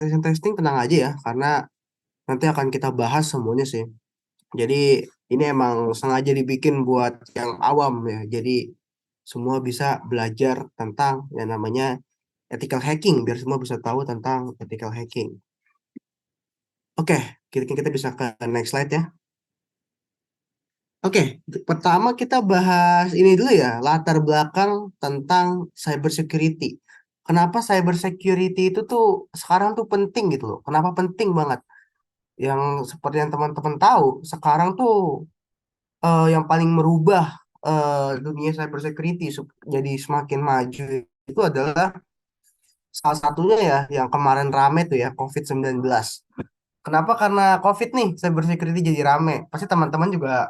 testing tenang aja ya, karena nanti akan kita bahas semuanya sih. Jadi ini emang sengaja dibikin buat yang awam ya. Jadi semua bisa belajar tentang yang namanya ethical hacking, biar semua bisa tahu tentang ethical hacking. Oke, kita bisa ke next slide ya. Oke, pertama kita bahas ini dulu ya, latar belakang tentang cyber security. Kenapa cyber security itu tuh sekarang tuh penting gitu loh. Kenapa penting banget? Yang seperti yang teman-teman tahu, sekarang tuh yang paling merubah dunia cyber security jadi semakin maju itu adalah salah satunya ya yang kemarin rame tuh ya COVID-19. Kenapa? Karena COVID nih cyber security jadi rame. Pasti teman-teman juga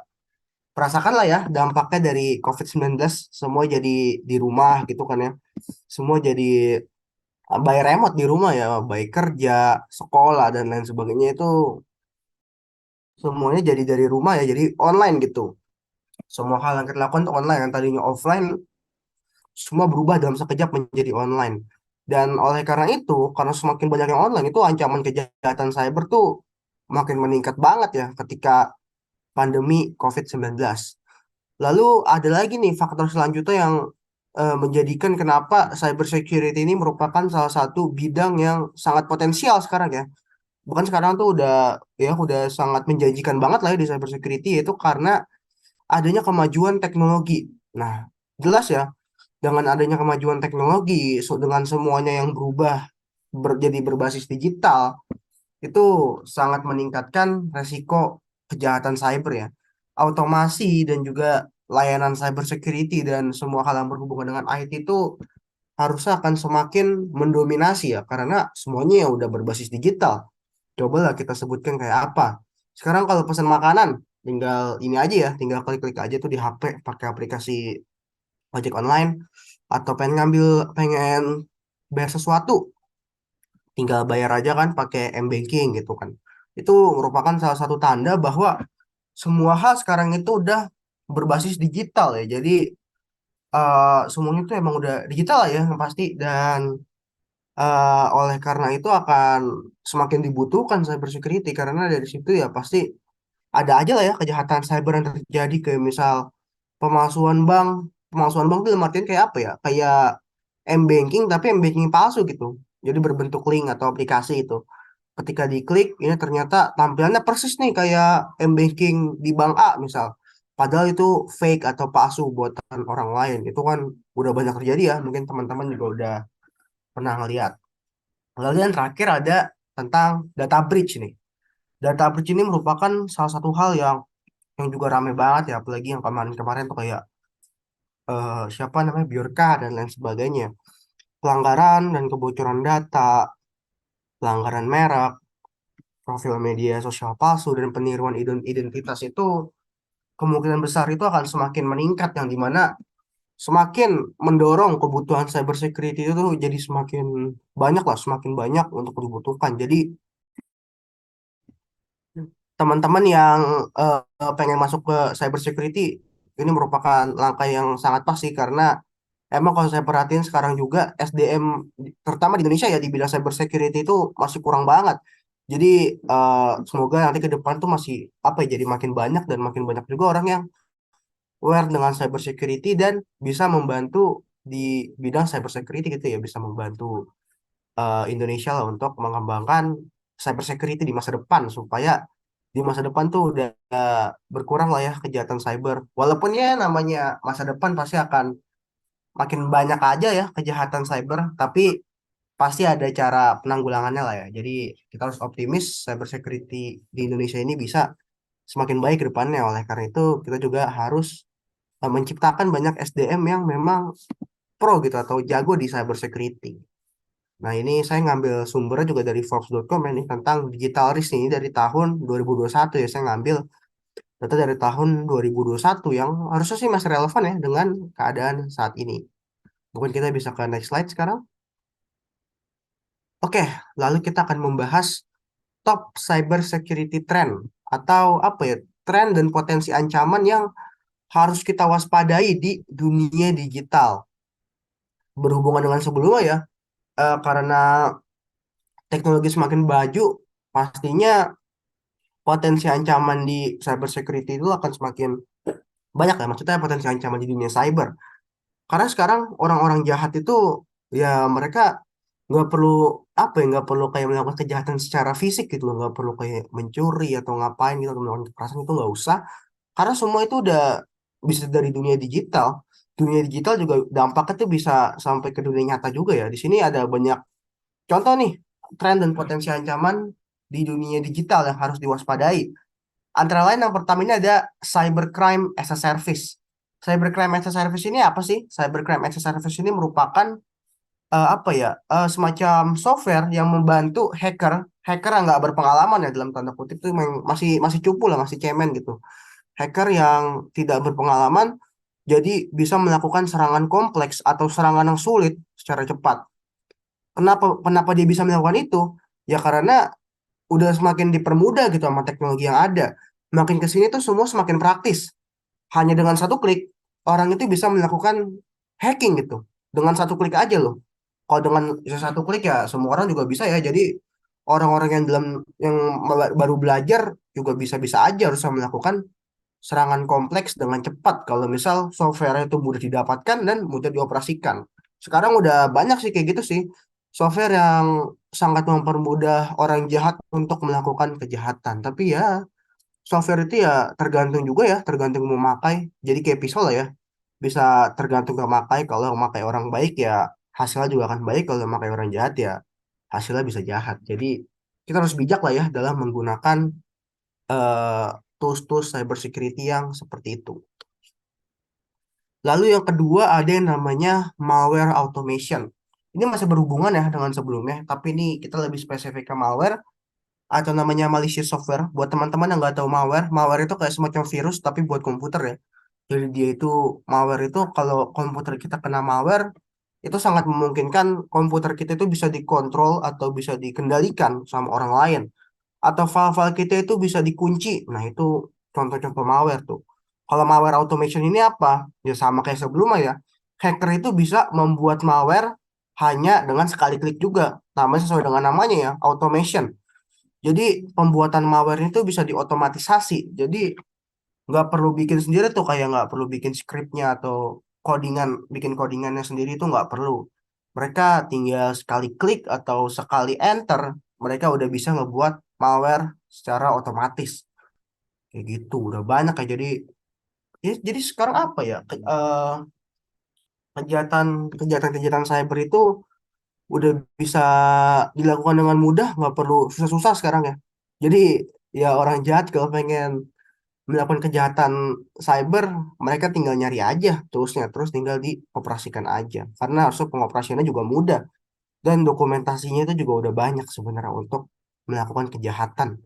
merasakan lah ya dampaknya dari COVID-19. Semua jadi di rumah gitu kan ya. Semua jadi by remote di rumah ya, baik kerja, sekolah dan lain sebagainya itu semuanya jadi dari rumah ya, jadi online gitu. Semua hal yang kita lakukan tuh online, yang tadinya offline semua berubah dalam sekejap menjadi online. Dan oleh karena itu, karena semakin banyak yang online, itu ancaman kejahatan cyber tuh makin meningkat banget ya ketika pandemi COVID-19. Lalu ada lagi nih faktor selanjutnya yang menjadikan kenapa cyber security ini merupakan salah satu bidang yang sangat potensial sekarang ya. Bahkan sekarang tuh udah sangat menjanjikan banget lah ya di cyber security, yaitu karena adanya kemajuan teknologi. Nah, jelas ya, dengan adanya kemajuan teknologi, dengan semuanya yang berubah jadi berbasis digital, itu sangat meningkatkan resiko kejahatan cyber ya. Automasi dan juga layanan cyber security dan semua hal yang berhubungan dengan IT itu harusnya akan semakin mendominasi ya, karena semuanya ya udah berbasis digital. Coba lah kita sebutkan kayak apa. Sekarang kalau pesan makanan, tinggal ini aja ya, tinggal klik-klik aja tuh di HP pakai aplikasi ojek online, atau pengen bayar sesuatu, tinggal bayar aja kan pakai m-banking gitu kan. Itu merupakan salah satu tanda bahwa semua hal sekarang itu udah berbasis digital ya. Jadi semuanya itu emang udah digital lah ya yang pasti, dan oleh karena itu akan semakin dibutuhkan cyber security, karena dari situ ya pasti ada aja lah ya kejahatan cyber yang terjadi, kayak misal pemalsuan bank. Pemalsuan bank itu dalam artian kayak apa ya? Kayak m-banking tapi m-banking palsu gitu. Jadi berbentuk link atau aplikasi itu. Ketika diklik, ini ternyata tampilannya persis nih kayak m-banking di bank A misal. Padahal itu fake atau palsu buatan orang lain. Itu kan udah banyak terjadi ya. Mungkin teman-teman juga udah pernah ngeliat. Lalu yang terakhir ada tentang data breach nih. Data breach ini merupakan salah satu hal yang juga rame banget ya, apalagi yang kemarin-kemarin tuh kayak siapa namanya Biorka dan lain sebagainya. Pelanggaran dan kebocoran data, pelanggaran merek, profil media sosial palsu dan peniruan identitas itu kemungkinan besar itu akan semakin meningkat, yang dimana semakin mendorong kebutuhan cyber security itu jadi semakin banyak lah, semakin banyak untuk dibutuhkan. Jadi teman-teman yang pengen masuk ke cyber security, ini merupakan langkah yang sangat pasti, karena emang kalau saya perhatiin sekarang juga SDM terutama di Indonesia ya di bidang cyber security itu masih kurang banget. Jadi semoga nanti ke depan tuh masih apa ya, jadi makin banyak dan makin banyak juga orang yang aware dengan cyber security dan bisa membantu di bidang cyber security gitu ya, bisa membantu Indonesia lah untuk mengembangkan cyber security di masa depan, supaya di masa depan tuh udah berkurang lah ya kejahatan cyber. Walaupun ya namanya masa depan pasti akan makin banyak aja ya kejahatan cyber, tapi pasti ada cara penanggulangannya lah ya. Jadi kita harus optimis cyber security di Indonesia ini bisa semakin baik ke depannya. Oleh karena itu kita juga harus menciptakan banyak SDM yang memang pro gitu atau jago di cyber security. Nah, ini saya ngambil sumbernya juga dari Forbes.com ini tentang digital risk ini dari tahun 2021 ya. Saya ngambil data dari tahun 2021 yang harusnya sih masih relevan ya dengan keadaan saat ini. Mungkin kita bisa ke next slide sekarang. Oke, lalu kita akan membahas top cyber security trend atau apa ya, tren dan potensi ancaman yang harus kita waspadai di dunia digital. Berhubungan dengan sebelumnya ya, karena teknologi semakin maju, pastinya potensi ancaman di cyber security itu akan semakin banyak ya. Maksudnya potensi ancaman di dunia cyber. Karena sekarang orang-orang jahat itu ya mereka nggak perlu apa ya, nggak perlu kayak melakukan kejahatan secara fisik gitu loh, nggak perlu kayak mencuri atau ngapain gitu atau melakukan kekerasan itu nggak usah. Karena semua itu udah bisa dari dunia digital. Dunia digital juga dampaknya tuh bisa sampai ke dunia nyata juga ya. Di sini ada banyak contoh nih tren dan potensi ancaman di dunia digital yang harus diwaspadai. Antara lain yang pertama ini ada cybercrime as a service. Cybercrime as a service ini apa sih? Cybercrime as a service ini merupakan apa ya? Semacam software yang membantu hacker yang nggak berpengalaman ya dalam tanda kutip itu masih masih cupu lah, masih cemen gitu. Hacker yang tidak berpengalaman jadi bisa melakukan serangan kompleks atau serangan yang sulit secara cepat. Kenapa kenapa dia bisa melakukan itu? Ya karena udah semakin dipermudah gitu sama teknologi yang ada. Makin ke sini tuh semua semakin praktis. Hanya dengan satu klik, orang itu bisa melakukan hacking gitu. Dengan satu klik aja loh. Kalau dengan satu klik ya semua orang juga bisa ya. Jadi orang-orang yang baru belajar juga bisa-bisa aja harus melakukan serangan kompleks dengan cepat. Kalau misal software itu mudah didapatkan dan mudah dioperasikan. Sekarang udah banyak sih kayak gitu sih. Software yang sangat mempermudah orang jahat untuk melakukan kejahatan. Tapi ya software itu ya tergantung juga ya, tergantung memakai. Jadi kayak pisau lah ya, bisa tergantung memakai. Kalau memakai orang baik ya hasilnya juga akan baik. Kalau memakai orang jahat ya hasilnya bisa jahat. Jadi kita harus bijak lah ya dalam menggunakan eh, tools-tools cyber security yang seperti itu. Lalu yang kedua ada yang namanya malware automation. Ini masih berhubungan ya dengan sebelumnya, tapi ini kita lebih spesifik ke malware atau namanya malicious software. Buat teman-teman yang nggak tahu malware, malware itu kayak semacam virus tapi buat komputer ya. Jadi dia itu malware itu kalau komputer kita kena malware itu sangat memungkinkan komputer kita itu bisa dikontrol atau bisa dikendalikan sama orang lain atau file-file kita itu bisa dikunci. Nah, itu contoh-contoh malware tuh. Kalau malware automation ini apa? Ya sama kayak sebelumnya ya. Hacker itu bisa membuat malware hanya dengan sekali klik juga. Namanya sesuai dengan namanya ya, automation. Jadi pembuatan malware itu bisa diotomatisasi. Jadi nggak perlu bikin sendiri tuh kayak nggak perlu bikin scriptnya atau bikin codingannya sendiri itu nggak perlu. Mereka tinggal sekali klik atau sekali enter, mereka udah bisa ngebuat malware secara otomatis. Kayak gitu, udah banyak ya. Jadi sekarang apa ya? Kejahatan cyber itu udah bisa dilakukan dengan mudah, nggak perlu susah-susah sekarang ya. Jadi ya orang jahat kalau pengen melakukan kejahatan cyber, mereka tinggal nyari aja toolsnya, terus tinggal dioperasikan aja. Karena harusnya pengoperasiannya juga mudah dan dokumentasinya itu juga udah banyak sebenarnya untuk melakukan kejahatan.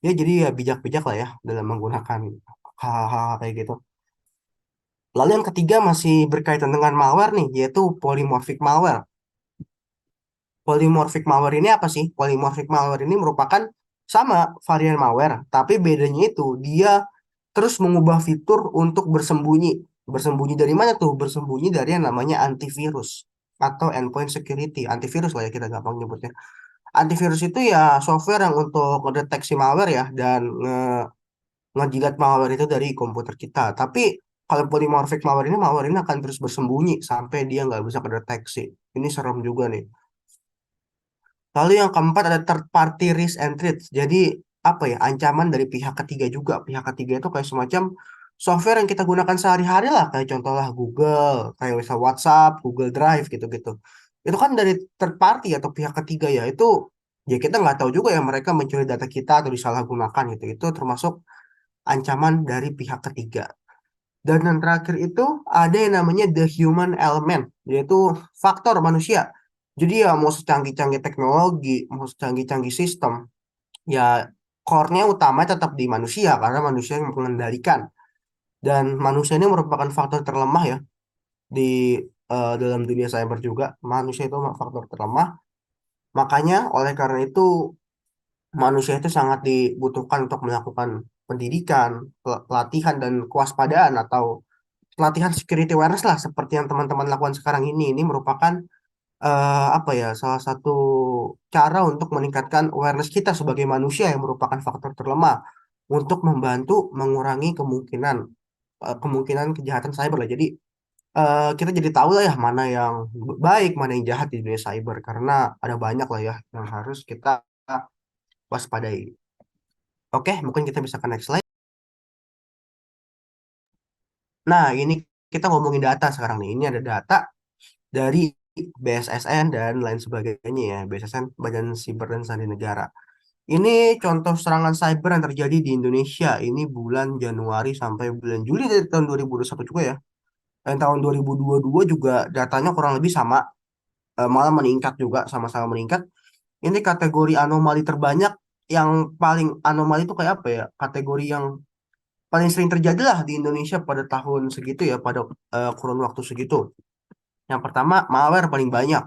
Ya jadi ya bijak-bijak lah ya dalam menggunakan hal-hal kayak gitu. Lalu yang ketiga masih berkaitan dengan malware nih, yaitu polymorphic malware. Polymorphic malware ini apa sih? Polymorphic malware ini merupakan sama varian malware, tapi bedanya itu dia terus mengubah fitur untuk bersembunyi. Bersembunyi dari mana tuh? Bersembunyi dari yang namanya antivirus atau endpoint security. Antivirus lah ya kita gampang nyebutnya. Antivirus itu ya software yang untuk mendeteksi malware ya dan ngejilat malware itu dari komputer kita. Tapi kalau polymorphic malware ini akan terus bersembunyi sampai dia nggak bisa kedeteksi. Ini serem juga nih. Lalu yang keempat ada third party risk and threats. Jadi apa ya ancaman dari pihak ketiga juga. Pihak ketiga itu kayak semacam software yang kita gunakan sehari-hari lah. Kayak contohnya Google, kayak misal WhatsApp, Google Drive gitu-gitu. Itu kan dari third party atau pihak ketiga ya. Itu ya kita nggak tahu juga ya mereka mencuri data kita atau disalahgunakan gitu. Itu termasuk ancaman dari pihak ketiga. Dan yang terakhir itu ada yang namanya the human element, yaitu faktor manusia. Jadi ya mau secanggih-canggih teknologi, mau secanggih-canggih sistem, ya core-nya utama tetap di manusia karena manusia yang mengendalikan. Dan manusia ini merupakan faktor terlemah ya di dalam dunia cyber juga. Manusia itu faktor terlemah. Makanya oleh karena itu manusia itu sangat dibutuhkan untuk melakukan pendidikan, pelatihan dan kewaspadaan atau pelatihan security awareness lah seperti yang teman-teman lakukan sekarang ini merupakan apa ya, salah satu cara untuk meningkatkan awareness kita sebagai manusia yang merupakan faktor terlemah untuk membantu mengurangi kemungkinan kejahatan cyber lah. Jadi kita jadi tahu lah ya mana yang baik, mana yang jahat di dunia cyber karena ada banyak lah ya yang harus kita waspadai. Oke, mungkin kita bisa ke next slide. Nah, ini kita ngomongin data sekarang nih. Ini ada data dari BSSN dan lain sebagainya ya. BSSN, Badan Siber dan Sandi Negara. Ini contoh serangan cyber yang terjadi di Indonesia. Ini bulan Januari sampai bulan Juli dari tahun 2021 juga ya. Dan tahun 2022 juga datanya kurang lebih sama, malah meningkat juga, sama-sama meningkat. Ini kategori anomali terbanyak, yang paling anomali itu kayak apa ya? Kategori yang paling sering terjadi lah di Indonesia pada tahun segitu ya, pada kurun waktu segitu. Yang pertama, malware paling banyak.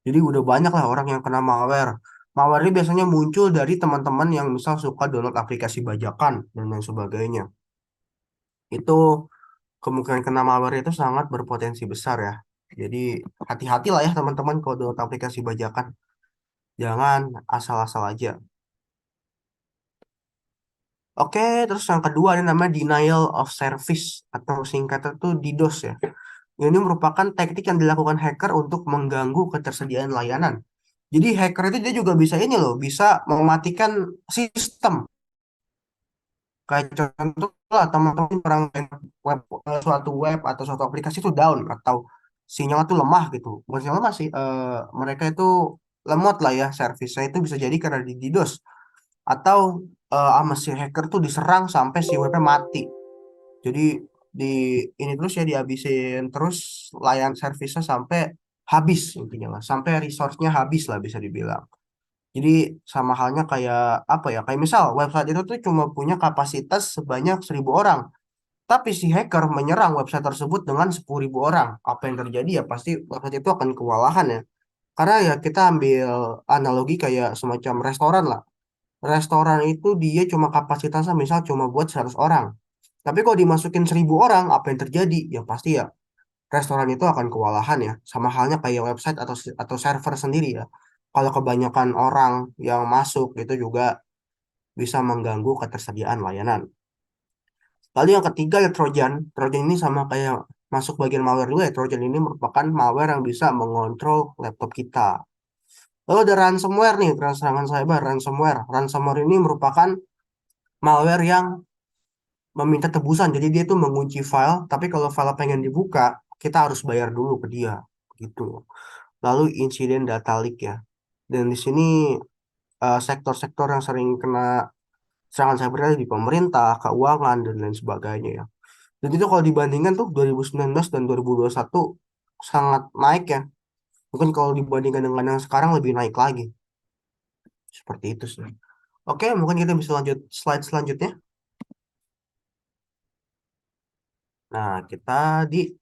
Jadi udah banyak lah orang yang kena malware. Malware ini biasanya muncul dari teman-teman yang misal suka download aplikasi bajakan dan lain sebagainya. Itu kemungkinan kena malware itu sangat berpotensi besar ya. Jadi hati-hati lah ya teman-teman kalau download aplikasi bajakan. Jangan asal-asal aja. Oke, terus yang kedua ini namanya denial of service atau singkatnya tuh DDoS ya. Ini merupakan teknik yang dilakukan hacker untuk mengganggu ketersediaan layanan. Jadi hacker itu dia juga bisa ini loh, bisa mematikan sistem. Kayak contoh lah teman-teman orang web, suatu web atau suatu aplikasi itu down atau sinyalnya tuh lemah gitu. Bukan sinyal lemah sih, mereka itu lemot lah ya servisnya itu bisa jadi karena di DDoS atau sama si hacker tuh diserang sampai si webnya mati. Jadi di ini terus ya dihabisin terus layan servisnya sampai habis intinya lah, sampai resource-nya habis lah bisa dibilang. Jadi sama halnya kayak apa ya? Kayak misal website itu tuh cuma punya kapasitas sebanyak 1.000 orang, tapi si hacker menyerang website tersebut dengan 10.000 orang. Apa yang terjadi ya pasti website itu akan kewalahan ya. Karena ya kita ambil analogi kayak semacam restoran lah. Restoran itu dia cuma kapasitasnya misal cuma buat 100 orang. Tapi kalau dimasukin 1.000 orang, apa yang terjadi? Ya pasti ya restoran itu akan kewalahan ya. Sama halnya kayak website atau server sendiri ya. Kalau kebanyakan orang yang masuk itu juga bisa mengganggu ketersediaan layanan. Lalu yang ketiga ya Trojan. Trojan ini sama kayak masuk bagian malware juga ya. Trojan ini merupakan malware yang bisa mengontrol laptop kita. Lalu ada ransomware nih, serangan cyber, ransomware. Ransomware ini merupakan malware yang meminta tebusan. Jadi dia tuh mengunci file, tapi kalau file pengen dibuka, kita harus bayar dulu ke dia. Gitu. Lalu insiden data leak ya. Dan di sini sektor-sektor yang sering kena serangan cyber tadi di pemerintah, keuangan, dan lain sebagainya ya. Dan itu kalau dibandingkan tuh 2019 dan 2021 sangat naik ya. Mungkin kalau dibandingkan dengan yang sekarang lebih naik lagi. Seperti itu sih. Oke, mungkin kita bisa lanjut slide selanjutnya. Nah, kita di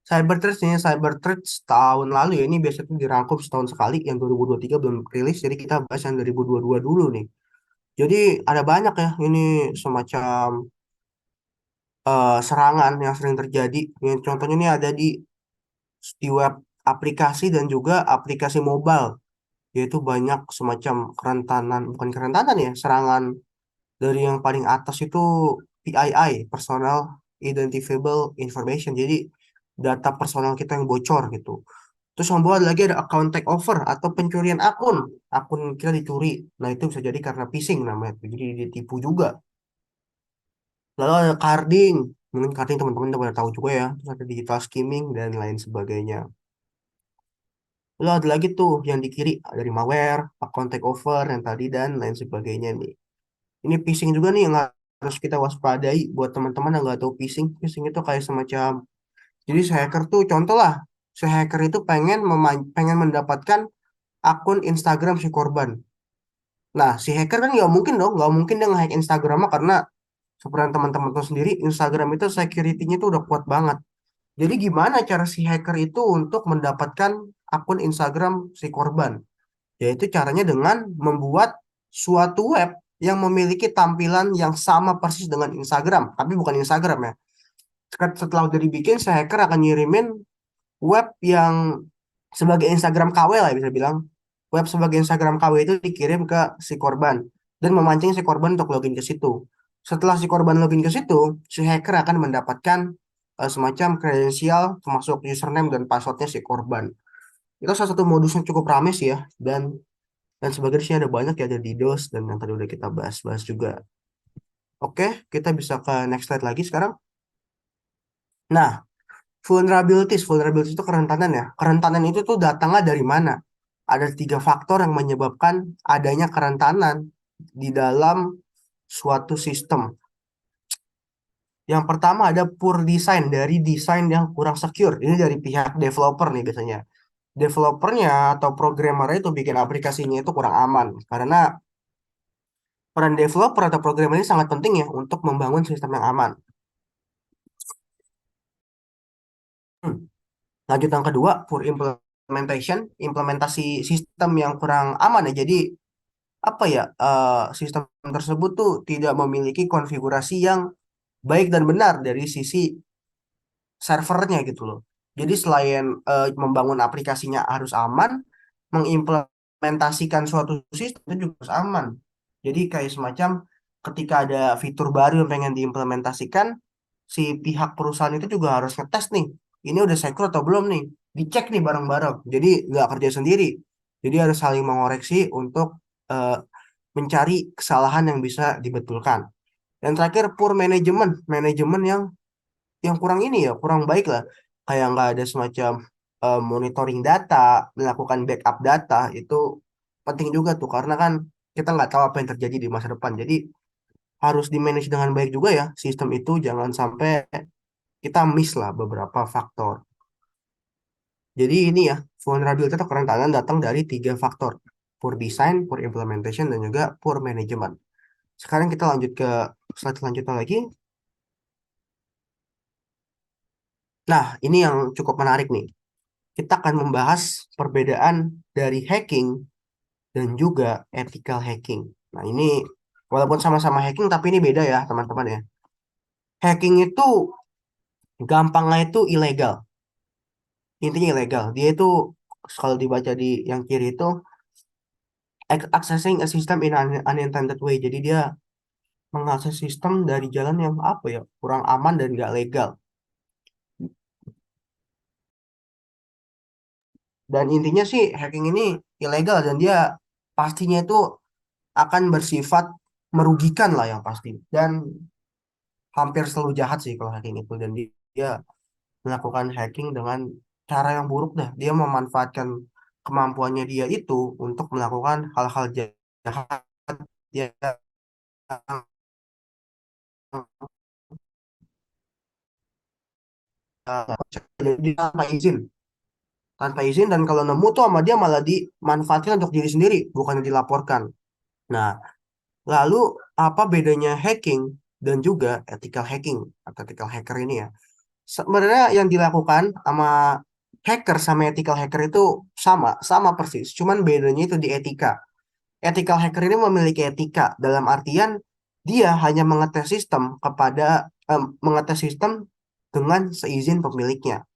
Cyber Threats ini, Cyber Threats tahun lalu ya, ini biasanya tuh dirangkum setahun sekali, yang 2023 belum rilis, jadi kita bahas yang 2022 dulu nih. Jadi ada banyak ya, ini semacam serangan yang sering terjadi. Yang contohnya ini ada di web aplikasi dan juga aplikasi mobile, yaitu banyak semacam kerentanan, bukan kerentanan ya, serangan dari yang paling atas itu PII, Personal Identifiable Information. Jadi data personal kita yang bocor gitu. Terus yang bawah lagi ada account takeover atau pencurian akun kita dicuri. Nah itu bisa jadi karena phishing namanya, jadi ditipu juga. Lalu ada carding, mungkin carding teman-teman udah pada tahu juga ya. Terus ada digital skimming dan lain sebagainya. Lalu ada lagi tuh yang di kiri dari malware, account takeover yang tadi dan lain sebagainya nih. Ini phishing juga nih yang harus kita waspadai buat teman-teman yang nggak tahu phishing. Phishing itu kayak semacam, jadi si hacker tuh contoh lah, si hacker itu pengen mendapatkan akun Instagram si korban. Nah, si hacker kan nggak mungkin dong, nggak mungkin dia nge-hack Instagramnya karena seperti teman-teman tahu sendiri, Instagram itu security-nya tuh udah kuat banget. Jadi gimana cara si hacker itu untuk mendapatkan akun Instagram si korban? Yaitu caranya dengan membuat suatu web yang memiliki tampilan yang sama persis dengan Instagram, tapi bukan Instagram ya. Setelah udah dibikin, si hacker akan ngirimin web yang sebagai Instagram KW lah bisa bilang. Web sebagai Instagram KW itu dikirim ke si korban dan memancing si korban untuk login ke situ. Setelah si korban login ke situ, si hacker akan mendapatkan semacam kredensial termasuk username dan passwordnya si korban. Itu salah satu modus yang cukup rame sih ya, dan sebagai sih ada banyak ya, ada DDoS dan yang tadi udah kita bahas-bahas juga. Oke, kita bisa ke next slide lagi sekarang. Nah, vulnerabilities itu kerentanan ya. Kerentanan itu tuh datangnya dari mana? Ada tiga faktor yang menyebabkan adanya kerentanan di dalam suatu sistem. Yang pertama ada poor design, dari desain yang kurang secure. Ini dari pihak developer nih biasanya. Developernya atau programmernya itu bikin aplikasinya itu kurang aman. Karena peran developer atau programmer ini sangat penting ya untuk membangun sistem yang aman. Hmm. Lanjut yang kedua, poor implementation, implementasi sistem yang kurang aman ya. Jadi apa ya, sistem tersebut tuh tidak memiliki konfigurasi yang baik dan benar dari sisi servernya gitu loh. Jadi selain membangun aplikasinya harus aman, mengimplementasikan suatu sistem itu juga harus aman. Jadi kayak semacam ketika ada fitur baru yang pengen diimplementasikan, si pihak perusahaan itu juga harus ngetes nih, ini udah secure atau belum nih, dicek nih bareng-bareng. Jadi nggak kerja sendiri. Jadi harus saling mengoreksi untuk eh, mencari kesalahan yang bisa dibetulkan. Dan terakhir poor management, manajemen yang kurang ini ya, kurang baik lah. Kayak nggak ada semacam monitoring data, melakukan backup data, itu penting juga tuh. Karena kan kita nggak tahu apa yang terjadi di masa depan. Jadi harus di-manage dengan baik juga ya sistem itu. Jangan sampai kita miss lah beberapa faktor. Jadi ini ya, vulnerability atau kerentanan datang dari tiga faktor. Poor design, poor implementation, dan juga poor management. Sekarang kita lanjut ke slide selanjutnya lagi. Nah, ini yang cukup menarik nih. Kita akan membahas perbedaan dari hacking dan juga ethical hacking. Nah, ini walaupun sama-sama hacking, tapi ini beda ya, teman-teman ya. Hacking itu gampangnya itu ilegal. Intinya ilegal. Dia itu kalau dibaca di yang kiri itu accessing a system in an unintended way. Jadi dia mengakses sistem dari jalan yang apa ya, kurang aman dan nggak legal. Dan intinya sih hacking ini ilegal dan dia pastinya itu akan bersifat merugikan lah yang pasti. Dan hampir selalu jahat sih kalau hacking itu. Dan dia melakukan hacking dengan cara yang buruk dah. Dia memanfaatkan kemampuannya dia itu untuk melakukan hal-hal jahat. Dia dia tanpa izin dan kalau nemu tuh sama dia malah dimanfaatkan untuk diri sendiri, bukannya dilaporkan. Nah, lalu apa bedanya hacking dan juga ethical hacking atau ethical hacker ini ya? Sebenarnya yang dilakukan sama hacker sama ethical hacker itu sama, sama persis. Cuman bedanya itu di etika. Ethical hacker ini memiliki etika dalam artian dia hanya mengetes sistem dengan seizin pemiliknya.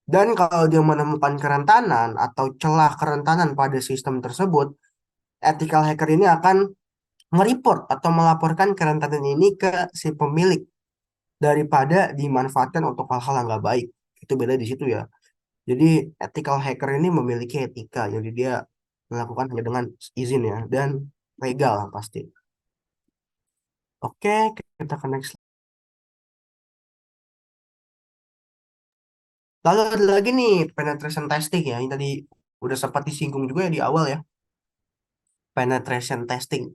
Dan kalau dia menemukan kerentanan atau celah kerentanan pada sistem tersebut, ethical hacker ini akan nge-report atau melaporkan kerentanan ini ke si pemilik daripada dimanfaatkan untuk hal-hal yang nggak baik. Itu beda di situ ya. Jadi ethical hacker ini memiliki etika, jadi dia melakukan hanya dengan izin ya dan legal lah pasti. Oke, kita ke next. Lalu ada lagi nih penetration testing ya, ini tadi udah sempat disinggung juga ya di awal ya. Penetration testing.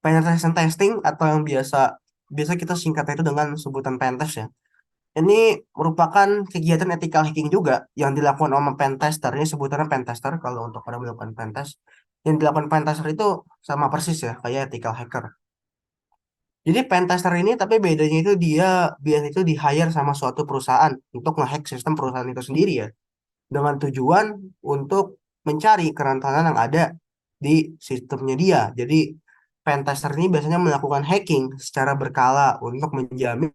Penetration testing atau yang biasa biasa kita singkatnya itu dengan sebutan pentest ya. Ini merupakan kegiatan ethical hacking juga yang dilakukan oleh pentester. Ini sebutannya pentester kalau untuk orang melakukan pentest. Yang dilakukan pentester itu sama persis ya kayak ethical hacker. Jadi pentester ini tapi bedanya itu dia biasanya itu di hire sama suatu perusahaan untuk ngehack sistem perusahaan itu sendiri ya. Dengan tujuan untuk mencari kerentanan yang ada di sistemnya dia. Jadi pentester ini biasanya melakukan hacking secara berkala untuk menjamin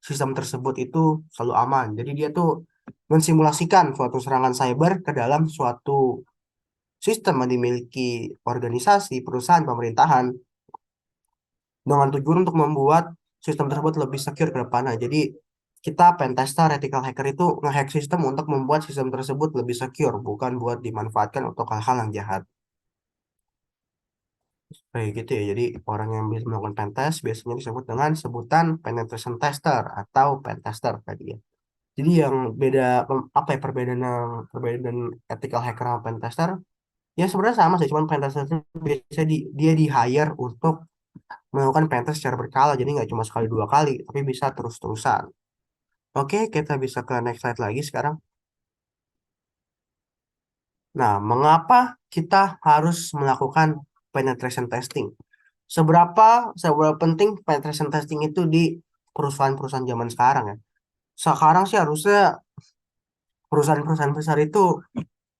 sistem tersebut itu selalu aman. Jadi dia tuh mensimulasikan suatu serangan cyber ke dalam suatu sistem yang dimiliki organisasi, perusahaan, pemerintahan dengan tujuan untuk membuat sistem tersebut lebih secure ke depannya. Jadi kita pentester, ethical hacker itu ngehack sistem untuk membuat sistem tersebut lebih secure, bukan buat dimanfaatkan untuk hal-hal yang jahat. Kayak gitu ya. Jadi orang yang bisa melakukan pentest biasanya disebut dengan sebutan penetration tester atau pentester tadi ya. Jadi yang beda apa ya perbedaan ethical hacker sama pentester ya sebenarnya sama sih, cuman pentester itu biasa dia di hire untuk melakukan pentest secara berkala, jadi nggak cuma sekali dua kali, tapi bisa terus-terusan. Oke, kita bisa ke next slide lagi sekarang. Nah, mengapa kita harus melakukan penetration testing? Seberapa penting penetration testing itu di perusahaan-perusahaan zaman sekarang ya? Sekarang sih harusnya perusahaan-perusahaan besar itu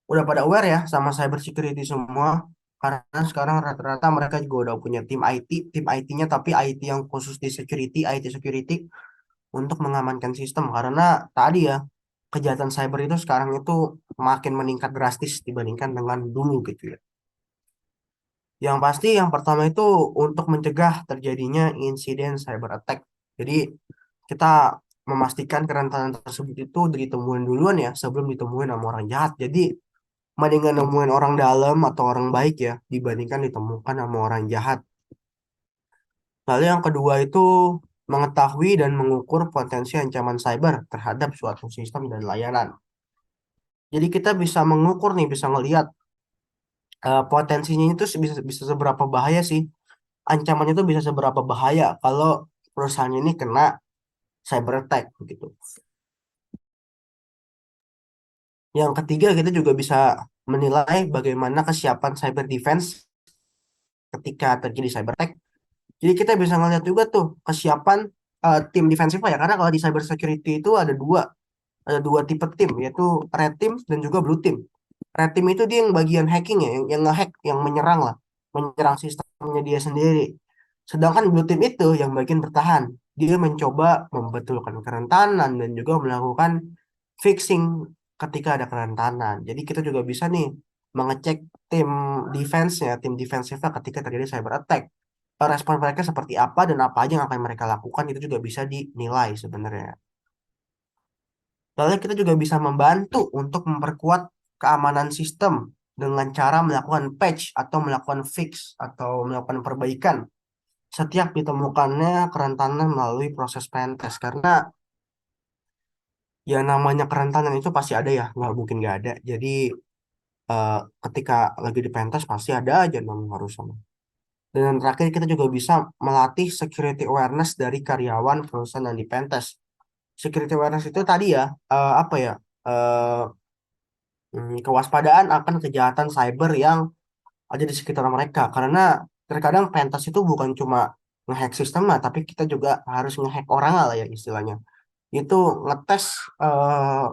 udah pada aware ya sama cyber security semua. Karena sekarang rata-rata mereka juga udah punya tim IT-nya tapi IT yang khusus di security, IT security untuk mengamankan sistem. Karena tadi ya, kejahatan cyber itu sekarang itu makin meningkat drastis dibandingkan dengan dulu gitu ya. Yang pasti yang pertama itu untuk mencegah terjadinya insiden cyber attack. Jadi kita memastikan kerentanan tersebut itu ditemuin duluan ya sebelum ditemuin sama orang jahat. Jadi mendingan nemuin orang dalam atau orang baik ya dibandingkan ditemukan sama orang jahat. Lalu yang kedua itu mengetahui dan mengukur potensi ancaman cyber terhadap suatu sistem dan layanan. Jadi kita bisa mengukur nih, bisa ngelihat potensinya itu bisa bisa seberapa bahaya sih. Ancamannya itu bisa seberapa bahaya kalau perusahaan ini kena cyber attack begitu. Yang ketiga kita juga bisa menilai bagaimana kesiapan cyber defense ketika terjadi cyber attack. Jadi kita bisa ngeliat juga tuh kesiapan tim defensif ya. Karena kalau di cyber security itu ada dua tipe tim, yaitu red team dan juga blue team. Red team itu dia yang bagian hacking ya, yang ngehack, yang menyerang lah, menyerang sistemnya dia sendiri. Sedangkan blue team itu yang bagian bertahan. Dia mencoba membetulkan kerentanan dan juga melakukan fixing ketika ada kerentanan. Jadi kita juga bisa nih mengecek tim defense-nya, tim defensifnya ketika terjadi cyber attack. Respon mereka seperti apa dan apa aja yang akan mereka lakukan itu juga bisa dinilai sebenarnya. Lalu kita juga bisa membantu untuk memperkuat keamanan sistem dengan cara melakukan patch atau melakukan fix atau melakukan perbaikan setiap ditemukannya kerentanan melalui proses pentest. Karena ya namanya kerentanan itu pasti ada ya, nggak mungkin nggak ada. Jadi eh, ketika lagi di pentest pasti ada aja yang harus sama. Dan yang terakhir kita juga bisa melatih security awareness dari karyawan perusahaan yang di pentest. Security awareness itu tadi ya, apa ya? eh, Kewaspadaan akan kejahatan cyber yang ada di sekitar mereka. Karena terkadang pentas itu bukan cuma ngehack sistem lah, tapi kita juga harus ngehack orang lah ya istilahnya. Itu ngetes eh,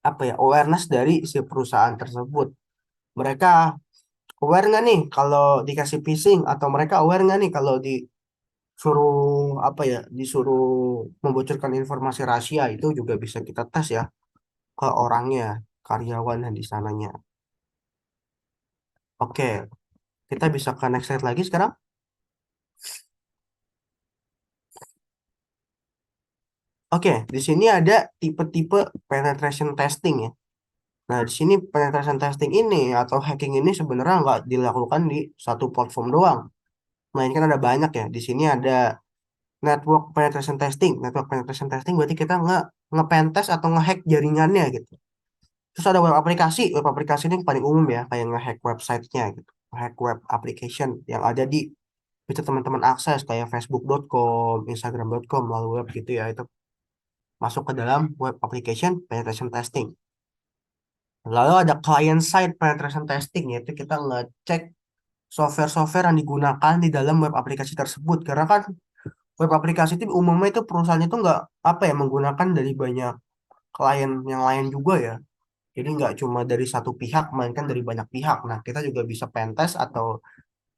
apa ya awareness dari si perusahaan tersebut. Mereka aware nggak nih kalau dikasih phishing atau mereka aware nggak nih kalau disuruh apa ya disuruh membocorkan informasi rahasia itu juga bisa kita tes ya ke orangnya, karyawan yang di sananya. Oke, kita bisa ke next slide lagi sekarang. Oke, di sini ada tipe-tipe penetration testing ya. Nah, di sini penetration testing ini atau hacking ini sebenarnya nggak dilakukan di satu platform doang. Melainkan ada banyak ya. Di sini ada network penetration testing. Network penetration testing berarti kita nge-pentest atau nge-hack jaringannya gitu. Terus ada web aplikasi. Web aplikasi ini yang paling umum ya, kayak nge-hack websitenya gitu. Hack web application yang ada di bisa teman-teman akses kayak facebook.com, instagram.com melalui web gitu ya. Itu masuk ke dalam web application penetration testing. Lalu ada client side penetration testing, yaitu kita ngecek software-software yang digunakan di dalam web aplikasi tersebut. Karena kan web aplikasi itu umumnya itu perusahaan itu nggak apa ya menggunakan dari banyak klien yang lain juga ya. Jadi nggak cuma dari satu pihak, melainkan dari banyak pihak. Nah, kita juga bisa pentest atau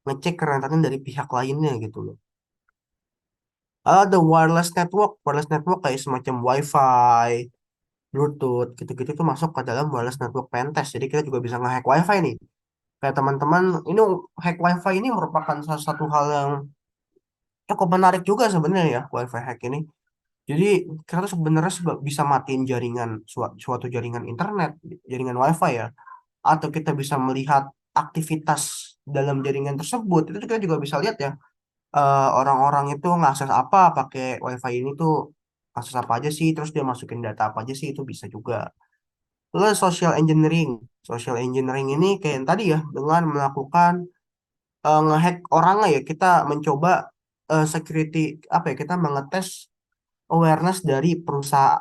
ngecek kerentanan dari pihak lainnya gitu loh. Lalu ada wireless network kayak semacam WiFi Bluetooth gitu-gitu tuh masuk ke dalam wireless network pentest. Jadi kita juga bisa nge-hack WiFi nih. Kayak teman-teman, ini kita juga bisa nge-hack WiFi nih. Kayak teman-teman, ini hack WiFi ini merupakan salah satu hal yang cukup menarik juga sebenarnya ya, WiFi hack ini. Jadi kita tuh sebenarnya bisa matiin jaringan suatu jaringan internet, jaringan WiFi ya, atau kita bisa melihat aktivitas dalam jaringan tersebut. Itu kita juga bisa lihat ya, orang-orang itu ngakses apa pakai WiFi ini tuh, akses apa aja sih, terus dia masukin data apa aja sih, itu bisa juga. Lalu social engineering. Social engineering ini kayak yang tadi ya, dengan melakukan ngehack orang lah ya, kita mencoba security, apa ya, kita mengetes awareness dari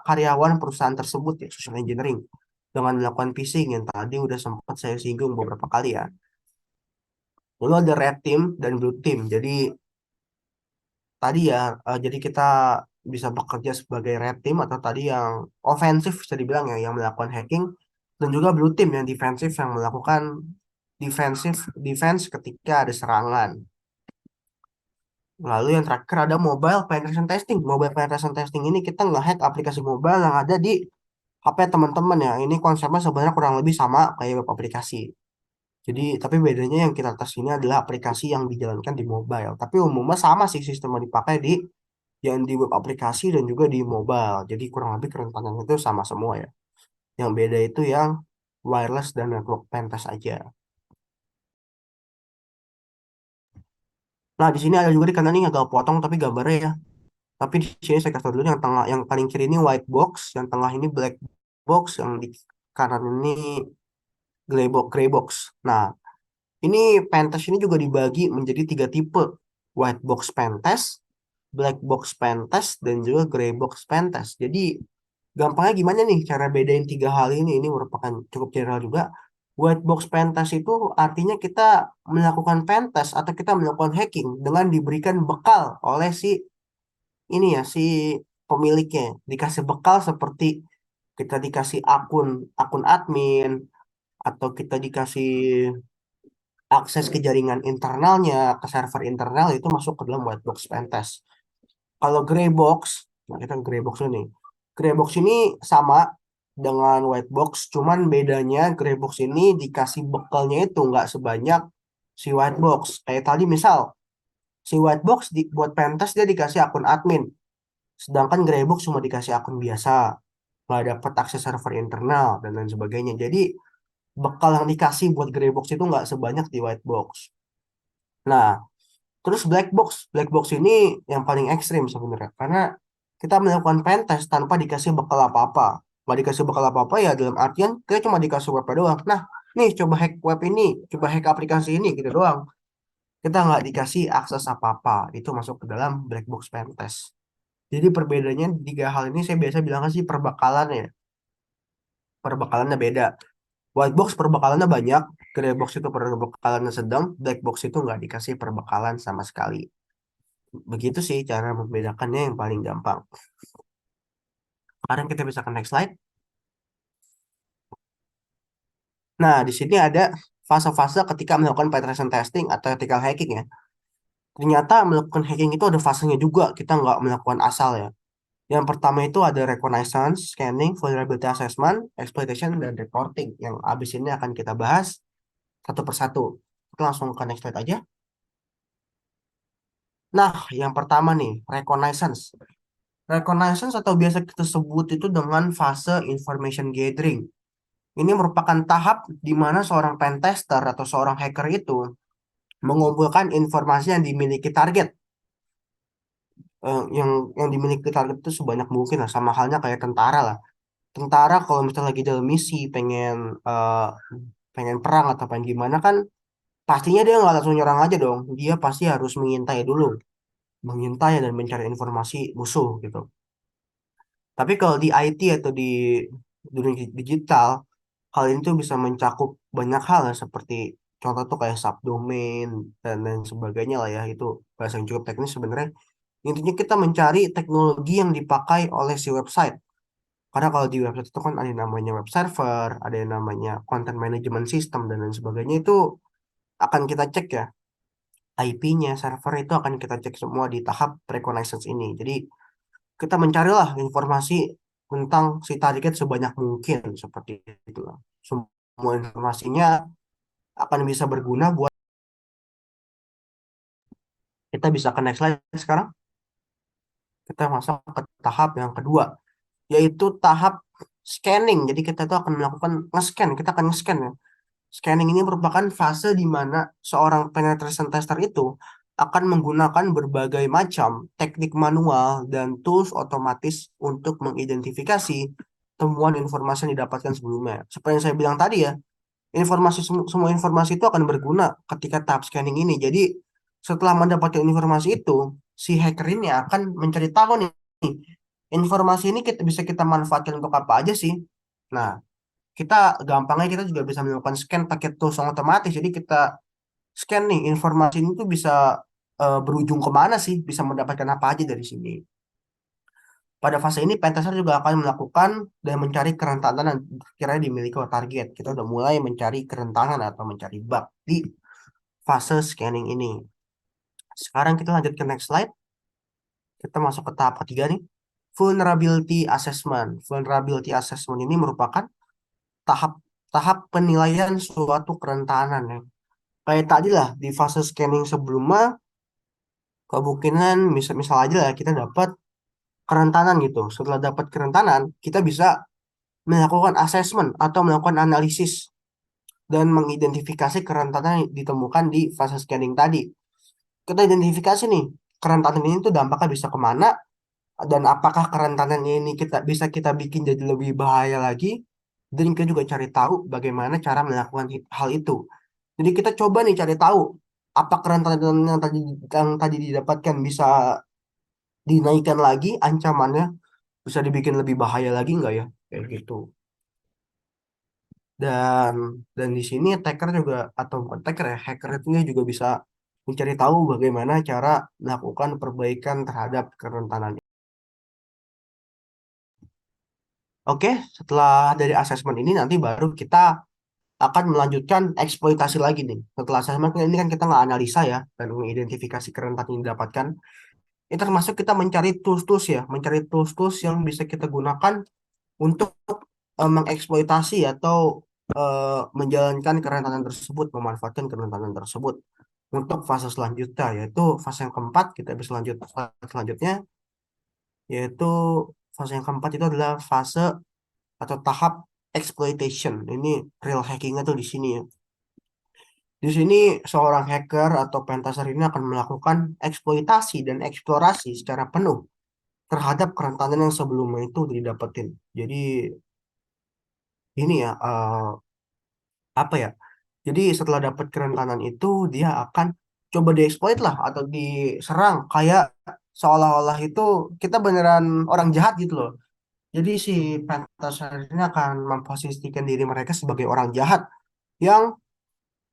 karyawan perusahaan tersebut ya, social engineering dengan melakukan phishing yang tadi udah sempat saya singgung beberapa kali ya. Lalu ada red team dan blue team. Jadi tadi ya, jadi kita bisa bekerja sebagai red team atau tadi yang ofensif bisa dibilang ya, yang melakukan hacking, dan juga blue team yang defensif yang melakukan defense ketika ada serangan. Lalu yang terakhir ada mobile penetration testing. Mobile penetration testing ini kita nge-hack aplikasi mobile yang ada di HP teman-teman ya. Ini konsepnya sebenarnya kurang lebih sama kayak web aplikasi. Jadi, tapi bedanya yang kita tes ini adalah aplikasi yang dijalankan di mobile. Tapi umumnya sama sih sistem yang dipakai di yang di web aplikasi dan juga di mobile. Jadi kurang lebih kerentanan itu sama semua ya. Yang beda itu yang wireless dan network pentest aja. Nah, di sini ada juga di kanan ini agak potong tapi gambarnya ya. Tapi di sini saya kasih tahu dulu yang tengah, yang paling kiri ini white box, yang tengah ini black box, yang di kanan ini gray box. Nah, ini pentest ini juga dibagi menjadi tiga tipe: white box pentest, black box pentest, dan juga gray box pentest. Jadi gampangnya gimana nih cara bedain tiga hal ini? Ini merupakan cukup general juga. White box pentest itu artinya kita melakukan pentest atau kita melakukan hacking dengan diberikan bekal oleh si ini ya, si pemiliknya, dikasih bekal seperti kita dikasih akun akun admin, atau kita dikasih akses ke jaringan internalnya, ke server internal, itu masuk ke dalam white box pentest. Kalau gray box, nah kita ke gray box ini. Gray box ini sama dengan white box, cuman bedanya gray box ini dikasih bekalnya itu nggak sebanyak si white box. Kayak tadi misal, si white box buat pentest dia dikasih akun admin. Sedangkan Greybox cuma dikasih akun biasa, nggak dapat akses server internal dan lain sebagainya. Jadi bekal yang dikasih buat Greybox itu nggak sebanyak di Whitebox. Nah, terus Black box ini yang paling ekstrim sebenarnya, karena kita melakukan pentest tanpa dikasih bekal apa-apa. Nggak dikasih bekal apa-apa ya dalam artian kita cuma dikasih web doang. Nah, nih coba hack web ini, coba hack aplikasi ini gitu doang. Kita nggak dikasih akses apa-apa. Itu masuk ke dalam black box pentest. Jadi perbedaannya tiga hal ini saya biasa bilang sih perbekalan ya. Perbekalannya beda. White box perbekalannya banyak, gray box itu perbekalannya sedang, black box itu nggak dikasih perbekalan sama sekali. Begitu sih cara membedakannya yang paling gampang. Sekarang kita bisa ke next slide. Nah, di sini ada fase-fase ketika melakukan penetration testing atau ethical hacking ya. Ternyata melakukan hacking itu ada fasenya juga, kita nggak melakukan asal ya. Yang pertama itu ada reconnaissance, scanning, vulnerability assessment, exploitation, dan reporting. Yang abis ini akan kita bahas satu persatu. Kita langsung ke next slide aja. Nah, yang pertama nih, reconnaissance. Reconnaissance atau biasa kita sebut itu dengan fase information gathering. Ini merupakan tahap di mana seorang pentester atau seorang hacker itu mengumpulkan informasi yang dimiliki target. Yang dimiliki target itu sebanyak mungkin lah, sama halnya kayak tentara lah. Tentara kalau misalnya lagi dalam misi eh, pengen perang atau pengen gimana kan, pastinya dia nggak langsung nyerang aja dong. Dia pasti harus mengintai dulu, mengintai dan mencari informasi musuh gitu. Tapi kalau di IT atau di dunia digital, hal ini tuh bisa mencakup banyak hal ya, seperti contoh tuh kayak subdomain dan lain sebagainya lah ya. Itu bahasa yang cukup teknis sebenarnya. Intinya kita mencari teknologi yang dipakai oleh si website. Karena kalau di website itu kan ada yang namanya web server, ada yang namanya content management system dan lain sebagainya, itu akan kita cek ya. IP-nya, server itu akan kita cek semua di tahap reconnaissance ini. Jadi kita mencarilah informasi tentang si target sebanyak mungkin seperti itu. Semua informasinya akan bisa berguna buat kita. Bisa ke next slide sekarang. Kita masuk ke tahap yang kedua, yaitu tahap scanning. Jadi kita itu akan melakukan nge-scan, kita akan nge-scan ya. Scanning ini merupakan fase di mana seorang penetration tester itu akan menggunakan berbagai macam teknik manual dan tools otomatis untuk mengidentifikasi temuan informasi yang didapatkan sebelumnya. Seperti yang saya bilang tadi ya, semua informasi itu akan berguna ketika tahap scanning ini. Jadi setelah mendapatkan informasi itu, si hacker ini akan mencari tahu nih, informasi ini bisa kita manfaatkan untuk apa aja sih. Nah, kita gampangnya kita juga bisa melakukan scan pakai tools yang otomatis. Jadi kita scan nih, informasi ini tuh bisa berujung kemana sih, bisa mendapatkan apa aja dari sini. Pada fase ini, pentester juga akan melakukan dan mencari kerentanan yang kiranya dimiliki oleh target. Kita udah mulai mencari kerentanan atau mencari bug di fase scanning ini. Sekarang kita lanjut ke next slide. Kita masuk ke tahap ketiga nih. Vulnerability assessment. Vulnerability assessment ini merupakan tahap penilaian suatu kerentanan ya. Kayak tadi lah di fase scanning sebelumnya, kemungkinan misal aja lah kita dapat kerentanan gitu. Setelah dapat kerentanan, kita bisa melakukan assessment atau melakukan analisis dan mengidentifikasi kerentanan yang ditemukan di fase scanning tadi. Kita identifikasi nih, kerentanan ini tuh dampaknya bisa kemana, dan apakah kerentanan ini kita bikin jadi lebih bahaya lagi, dan kita juga cari tahu bagaimana cara melakukan hal itu. Jadi kita coba nih cari tahu apa kerentanan yang tadi didapatkan bisa dinaikkan lagi ancamannya, bisa dibikin lebih bahaya lagi nggak ya, kayak gitu. Dan di sini attacker juga, atau bukan attacker ya, hacker itu ya juga bisa mencari tahu bagaimana cara melakukan perbaikan terhadap kerentanan. Oke, setelah dari asesmen ini nanti baru kita akan melanjutkan eksploitasi lagi nih. Setelah asesmen ini kan kita nggak analisa ya dan mengidentifikasi kerentanan yang didapatkan. Ini termasuk kita mencari tools-tools ya, mencari tools-tools yang bisa kita gunakan untuk mengeksploitasi atau menjalankan kerentanan tersebut, memanfaatkan kerentanan tersebut untuk fase selanjutnya, yaitu fase yang keempat. Kita bisa lanjut selanjutnya, yaitu fase yang keempat itu adalah fase atau tahap exploitation. Ini real hackingnya tuh di sini ya. Di sini seorang hacker atau pentester ini akan melakukan eksploitasi dan eksplorasi secara penuh terhadap kerentanan yang sebelumnya itu didapetin. Jadi ini ya, apa ya? Jadi setelah dapat kerentanan itu, dia akan coba dieksploit lah atau diserang kayak seolah-olah itu kita beneran orang jahat gitu loh. Jadi si pentester ini akan memposisikan diri mereka sebagai orang jahat yang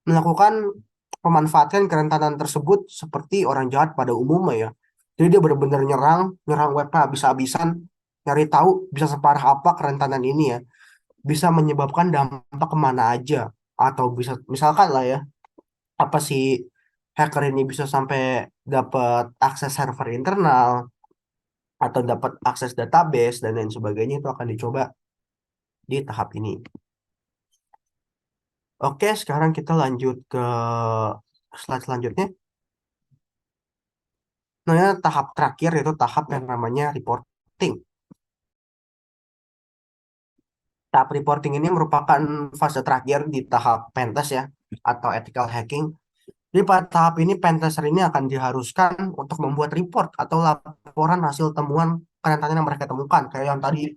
melakukan pemanfaatan kerentanan tersebut seperti orang jahat pada umumnya ya. Jadi dia benar-benar nyerang webnya habis-habisan, nyari tahu bisa separah apa kerentanan ini ya, bisa menyebabkan dampak kemana aja, atau bisa misalkan lah ya, apa sih, hacker ini bisa sampai dapat akses server internal atau dapat akses database dan lain sebagainya, itu akan dicoba di tahap ini. Oke, sekarang kita lanjut ke slide selanjutnya. Nah, tahap terakhir yaitu tahap yang namanya reporting. Tahap reporting ini merupakan fase terakhir di tahap pentest ya, atau ethical hacking. Jadi pada tahap ini pentester ini akan diharuskan untuk membuat report atau laporan hasil temuan kerentanan yang mereka temukan. Kayak yang tadi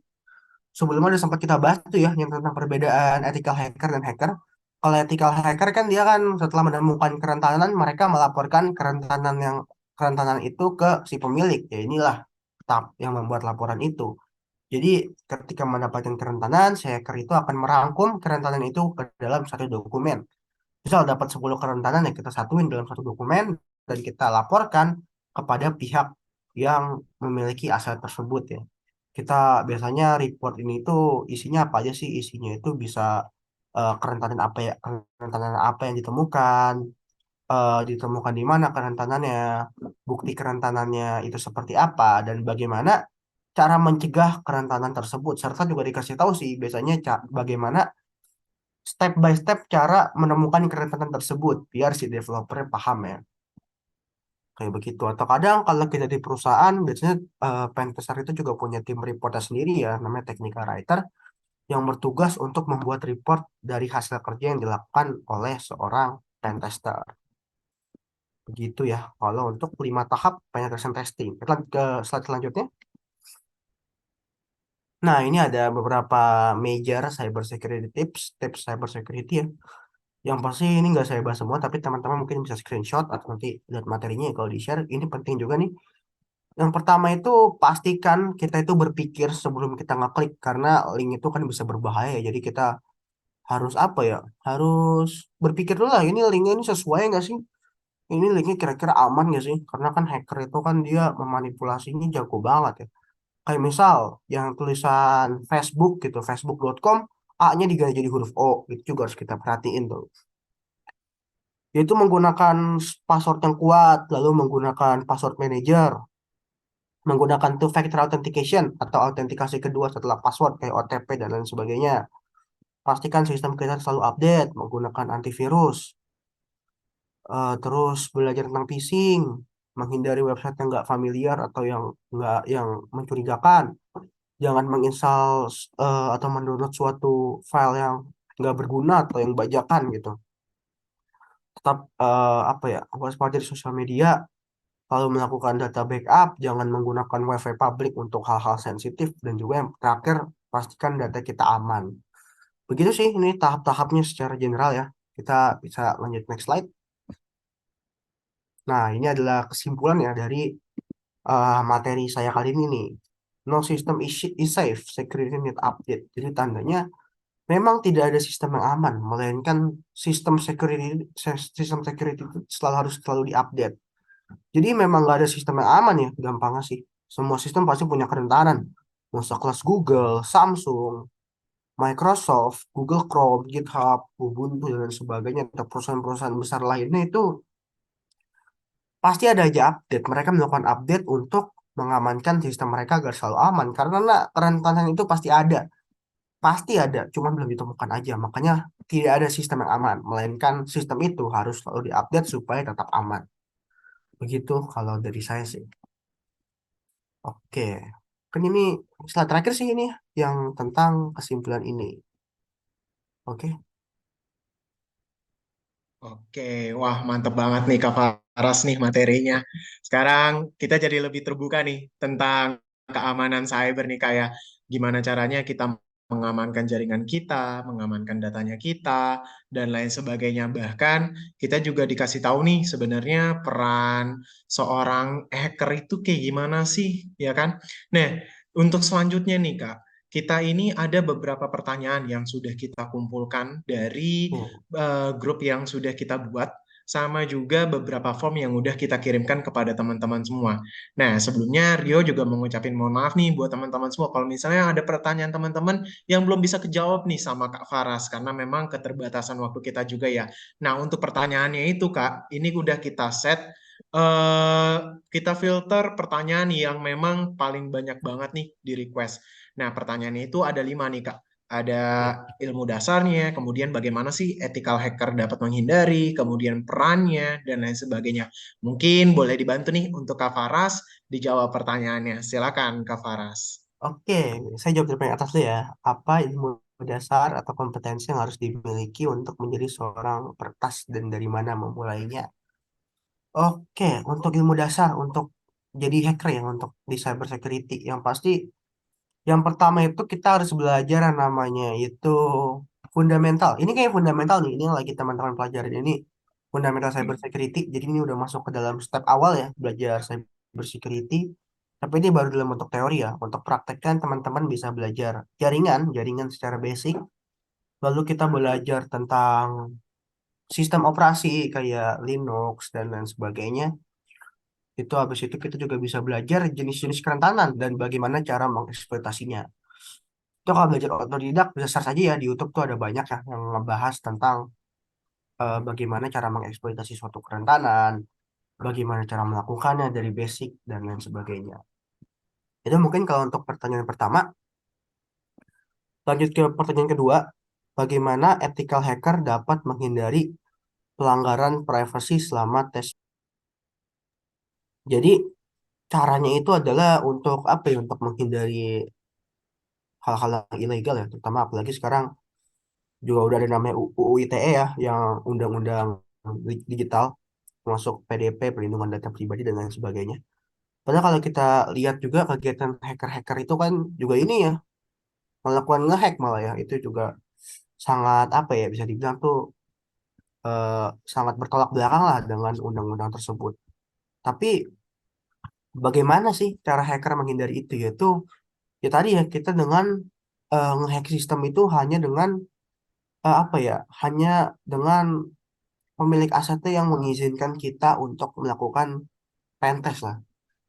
sebelumnya udah sempat kita bahas tuh ya, yang tentang perbedaan ethical hacker dan hacker. Kalau ethical hacker kan dia kan setelah menemukan kerentanan, mereka melaporkan kerentanan itu ke si pemilik. Ya inilah tahap yang membuat laporan itu. Jadi ketika mendapatkan kerentanan, si hacker itu akan merangkum kerentanan itu ke dalam satu dokumen. Misal dapat 10 kerentanan yang kita satuin dalam satu dokumen dan kita laporkan kepada pihak yang memiliki aset tersebut ya. Kita biasanya report ini tuh isinya apa aja sih? Isinya itu bisa kerentanan apa yang ditemukan, ditemukan di mana kerentanannya, bukti kerentanannya itu seperti apa, dan bagaimana cara mencegah kerentanan tersebut, serta juga dikasih tahu sih biasanya bagaimana step by step cara menemukan kerentanan tersebut biar si developernya paham ya. Kayak begitu. Atau kadang kalau kita di perusahaan, biasanya pentester itu juga punya tim reporter sendiri ya, namanya technical writer, yang bertugas untuk membuat report dari hasil kerja yang dilakukan oleh seorang pentester. Begitu ya, kalau untuk 5 tahap penetration testing. Kita lanjut ke slide selanjutnya. Nah, ini ada beberapa major cyber security tips, tips cyber security ya. Yang pasti ini nggak saya bahas semua, tapi teman-teman mungkin bisa screenshot atau nanti lihat materinya ya kalau di-share. Ini penting juga nih. Yang pertama itu pastikan kita itu berpikir sebelum kita ngeklik karena link itu kan bisa berbahaya. Jadi kita harus apa ya? Harus berpikir dulu lah ini linknya ini sesuai nggak sih? Ini linknya kira-kira aman nggak sih? Karena kan hacker itu kan dia memanipulasinya jago banget ya. Kayak misal yang tulisan Facebook gitu, facebook.com, A-nya diganti jadi huruf O. Itu juga harus kita perhatiin tuh. Yaitu menggunakan password yang kuat, lalu menggunakan password manager, menggunakan two factor authentication atau autentikasi kedua setelah password kayak OTP dan lain sebagainya. Pastikan sistem kita selalu update, menggunakan antivirus, terus belajar tentang phishing, menghindari website yang nggak familiar atau yang mencurigakan. Jangan menginstal atau mendownload suatu file yang nggak berguna atau yang bajakan gitu. Tetap apa ya, waspada di sosial media. Kalau melakukan data backup, jangan menggunakan WiFi publik untuk hal-hal sensitif. Dan juga yang terakhir, pastikan data kita aman. Begitu sih, ini tahap-tahapnya secara general ya. Kita bisa lanjut next slide. Nah, ini adalah kesimpulan ya dari materi saya kali ini nih. No system is safe, security need update. Jadi tandanya memang tidak ada sistem yang aman, melainkan sistem security itu harus selalu diupdate. Jadi memang nggak ada sistem yang aman ya, gampangnya sih. Semua sistem pasti punya kerentanan. Mau sekelas Google, Samsung, Microsoft, Google Chrome, GitHub, Ubuntu, dan lain sebagainya, atau perusahaan-perusahaan besar lainnya itu pasti ada aja update. Mereka melakukan update untuk mengamankan sistem mereka agar selalu aman. Karena kerentanan itu pasti ada. Pasti ada, cuma belum ditemukan aja. Makanya tidak ada sistem yang aman, melainkan sistem itu harus selalu diupdate supaya tetap aman. Begitu kalau dari saya sih. Oke, kan ini slide terakhir sih ini yang tentang kesimpulan ini. Oke, Oke, wah mantep banget nih Kak Faras nih materinya. Sekarang kita jadi lebih terbuka nih tentang keamanan cyber nih kayak gimana caranya kita mengamankan jaringan kita, mengamankan datanya kita, dan lain sebagainya. Bahkan kita juga dikasih tahu nih sebenarnya peran seorang hacker itu kayak gimana sih, ya kan? Nah, untuk selanjutnya nih Kak, kita ini ada beberapa pertanyaan yang sudah kita kumpulkan dari nih. grup yang sudah kita buat, sama juga beberapa form yang udah kita kirimkan kepada teman-teman semua. Nah, sebelumnya Rio juga mengucapin mohon maaf nih buat teman-teman semua kalau misalnya ada pertanyaan teman-teman yang belum bisa kejawab nih sama Kak Faras, karena memang keterbatasan waktu kita juga ya. Nah, untuk pertanyaannya itu Kak, ini udah kita set, eh kita filter pertanyaan yang memang paling banyak banget nih di request. Nah, pertanyaannya itu ada 5 nih Kak. Ada Oke. ilmu dasarnya, kemudian bagaimana sih ethical hacker dapat menghindari, kemudian perannya, dan lain sebagainya. Mungkin boleh dibantu nih untuk Kak Faras dijawab pertanyaannya. Silakan Kak Faras. Oke, saya jawab dari paling atas dulu ya. Apa ilmu dasar atau kompetensi yang harus dimiliki untuk menjadi seorang peretas dan dari mana memulainya? Oke, untuk ilmu dasar untuk jadi hacker ya untuk di cyber security yang pasti yang pertama itu kita harus belajar yang namanya itu fundamental. Ini kayak fundamental nih, ini yang lagi teman-teman pelajarin ini fundamental cyber security. Jadi ini udah masuk ke dalam step awal ya belajar cyber security. Tapi ini baru dalam bentuk teori ya. Untuk praktekkan teman-teman bisa belajar jaringan secara basic. Lalu kita belajar tentang sistem operasi kayak Linux dan lain sebagainya. Itu habis itu kita juga bisa belajar jenis-jenis kerentanan dan bagaimana cara mengeksploitasinya. Itu kalau belajar otodidak bisa search aja ya di YouTube tuh ada banyak ya yang ngebahas tentang bagaimana cara mengeksploitasi suatu kerentanan, bagaimana cara melakukannya dari basic dan lain sebagainya. Itu mungkin kalau untuk pertanyaan pertama. Lanjut ke pertanyaan kedua, bagaimana ethical hacker dapat menghindari pelanggaran privasi selama tes? Jadi caranya itu adalah untuk apa ya? Untuk menghindari hal-hal yang ilegal ya, terutama apalagi sekarang juga udah ada namanya UU ITE ya, yang undang-undang digital, masuk PDP, perlindungan data pribadi dan lain sebagainya. Padahal kalau kita lihat juga kegiatan hacker-hacker itu kan juga ini ya, melakukan ngehack malah ya, itu juga sangat apa ya, bisa dibilang tuh eh, sangat bertolak belakang lah dengan undang-undang tersebut. Tapi bagaimana sih cara hacker menghindari itu? Yaitu ya tadi ya kita dengan ngehack sistem itu hanya dengan apa ya? Hanya dengan pemilik asetnya yang mengizinkan kita untuk melakukan pentest lah.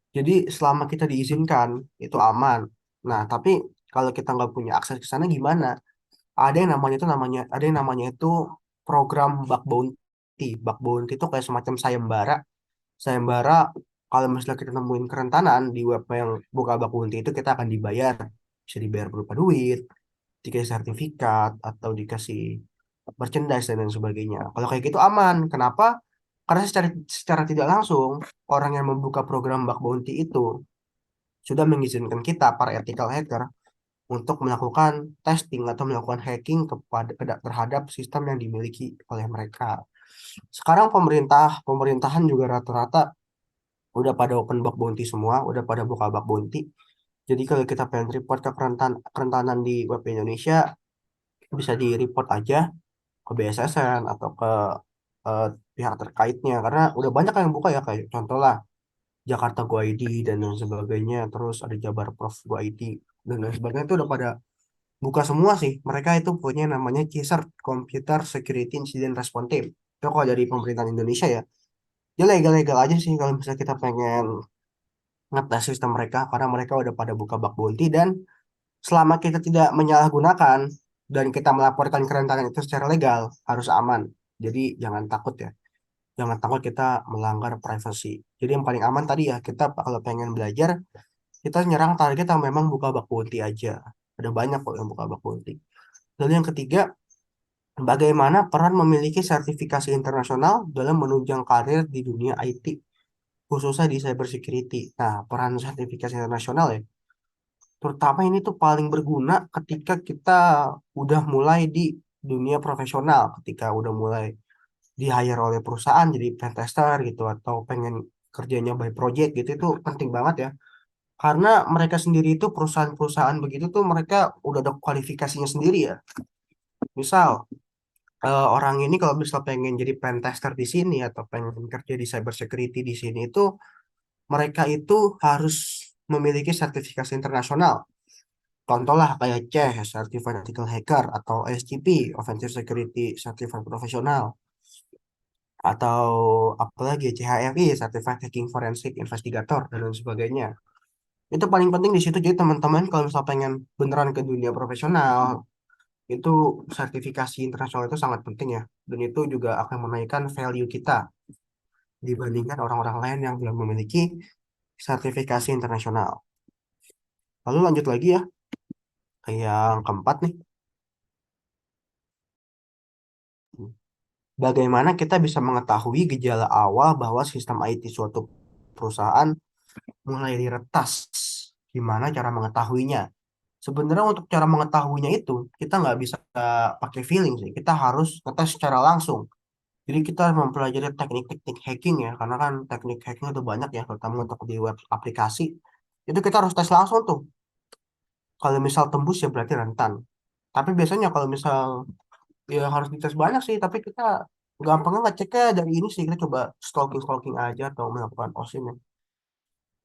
Jadi selama kita diizinkan itu aman. Nah, tapi kalau kita nggak punya akses ke sana gimana? Ada yang namanya itu program bug bounty. Bug bounty itu kayak semacam sayembara. Sayembara kalau misalnya kita nemuin kerentanan di web yang buka bug bounty itu kita akan dibayar. Bisa dibayar berupa duit, dikasih sertifikat, atau dikasih merchandise dan lain sebagainya. Kalau kayak gitu aman. Kenapa? Karena secara tidak langsung orang yang membuka program bug bounty itu sudah mengizinkan kita para ethical hacker untuk melakukan testing atau melakukan hacking terhadap sistem yang dimiliki oleh mereka. Sekarang pemerintahan juga rata-rata udah pada open bug bounty semua, udah pada buka bug bounty. Jadi kalau kita pengen report ke kerentanan di web Indonesia, bisa di report aja ke BSSN atau ke eh, pihak terkaitnya, karena udah banyak yang buka ya, kayak contoh lah Jakarta Go ID dan lain sebagainya, terus ada Jabar Prof Go ID dan lain sebagainya, itu udah pada buka semua sih. Mereka itu punya namanya CSIRT, Computer Security Incident Response Team. Itu kalau dari pemerintahan Indonesia ya, dia legal-legal aja sih kalau misalnya kita pengen ngetes sistem mereka, karena mereka udah pada buka bug bounty. Dan selama kita tidak menyalahgunakan dan kita melaporkan kerentanan itu secara legal, harus aman. Jadi jangan takut ya, jangan takut kita melanggar privasi. Jadi yang paling aman tadi ya, kita kalau pengen belajar, kita nyerang target yang memang buka bug bounty aja. Ada banyak kok yang buka bug bounty. Lalu yang ketiga, bagaimana peran memiliki sertifikasi internasional dalam menunjang karir di dunia IT, khususnya di cybersecurity. Nah, peran sertifikasi internasional ya, terutama ini tuh paling berguna ketika kita udah mulai di dunia profesional, ketika udah mulai di hire oleh perusahaan jadi pentester gitu, atau pengen kerjanya by project gitu, itu penting banget ya. Karena mereka sendiri itu perusahaan-perusahaan begitu tuh mereka udah ada kualifikasinya sendiri ya. Misal orang ini kalau misal pengen jadi pentester di sini atau pengen kerja di cyber security di sini itu mereka itu harus memiliki sertifikasi internasional. Contoh lah kayak CEH, Certified Ethical Hacker, atau SCP, Offensive Security Certified Professional, atau apalagi CHRI, Certified Hacking Forensic Investigator, dan lain sebagainya. Itu paling penting di situ. Jadi teman-teman kalau misal pengen beneran ke dunia profesional, itu sertifikasi internasional itu sangat penting ya. Dan itu juga akan menaikkan value kita dibandingkan orang-orang lain yang belum memiliki sertifikasi internasional. Lalu lanjut lagi ya, ke yang keempat nih. Bagaimana kita bisa mengetahui gejala awal bahwa sistem IT suatu perusahaan mulai diretas? Gimana cara mengetahuinya? Sebenarnya untuk cara mengetahuinya itu, kita nggak bisa pakai feeling sih. Kita harus ngetes secara langsung. Jadi kita harus mempelajari teknik-teknik hacking ya, karena kan teknik hacking itu banyak ya, terutama untuk di web aplikasi. Itu kita harus tes langsung tuh. Kalau misal tembus ya berarti rentan. Tapi biasanya kalau misal ya harus dites banyak sih, tapi kita gampangnya ngeceknya dari ini sih, kita coba stalking-stalking aja atau melakukan OSIM ya.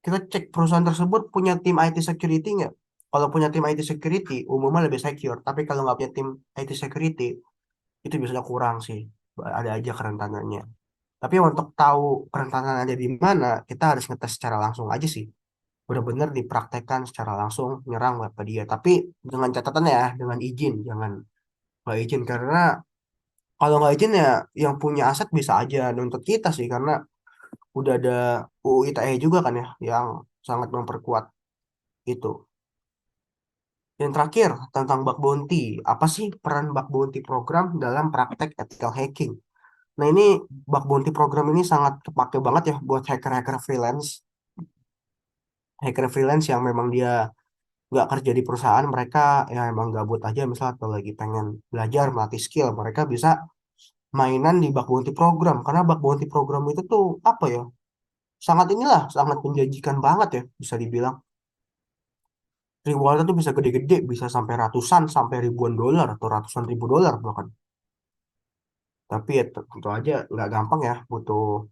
Kita cek perusahaan tersebut punya tim IT security nggak? Kalau punya tim IT security, umumnya lebih secure. Tapi kalau nggak punya tim IT security, itu biasanya kurang sih. Ada aja kerentanannya. Tapi untuk tahu kerentanan ada di mana, kita harus ngetes secara langsung aja sih. Benar-benar dipraktekkan secara langsung, nyerang web dia. Tapi dengan catatan ya, dengan izin, jangan nggak izin. Karena kalau nggak izin ya, yang punya aset bisa aja nuntut kita sih. Karena udah ada UU ITE juga kan ya, yang sangat memperkuat Itu. Yang terakhir, tentang bug bounty. Apa sih peran bug bounty program dalam praktek ethical hacking? Nah, ini bug bounty program ini sangat kepake banget ya buat hacker-hacker freelance. Hacker freelance yang memang dia nggak kerja di perusahaan, mereka ya emang gabut aja misal atau lagi pengen belajar melatih skill, mereka bisa mainan di bug bounty program. Karena bug bounty program itu tuh apa ya? Sangat menjanjikan banget ya, bisa dibilang. Rewardnya tuh bisa gede-gede, bisa sampai ratusan, sampai ribuan dolar atau ratusan ribu dolar bahkan. Tapi ya tentu aja nggak gampang ya, butuh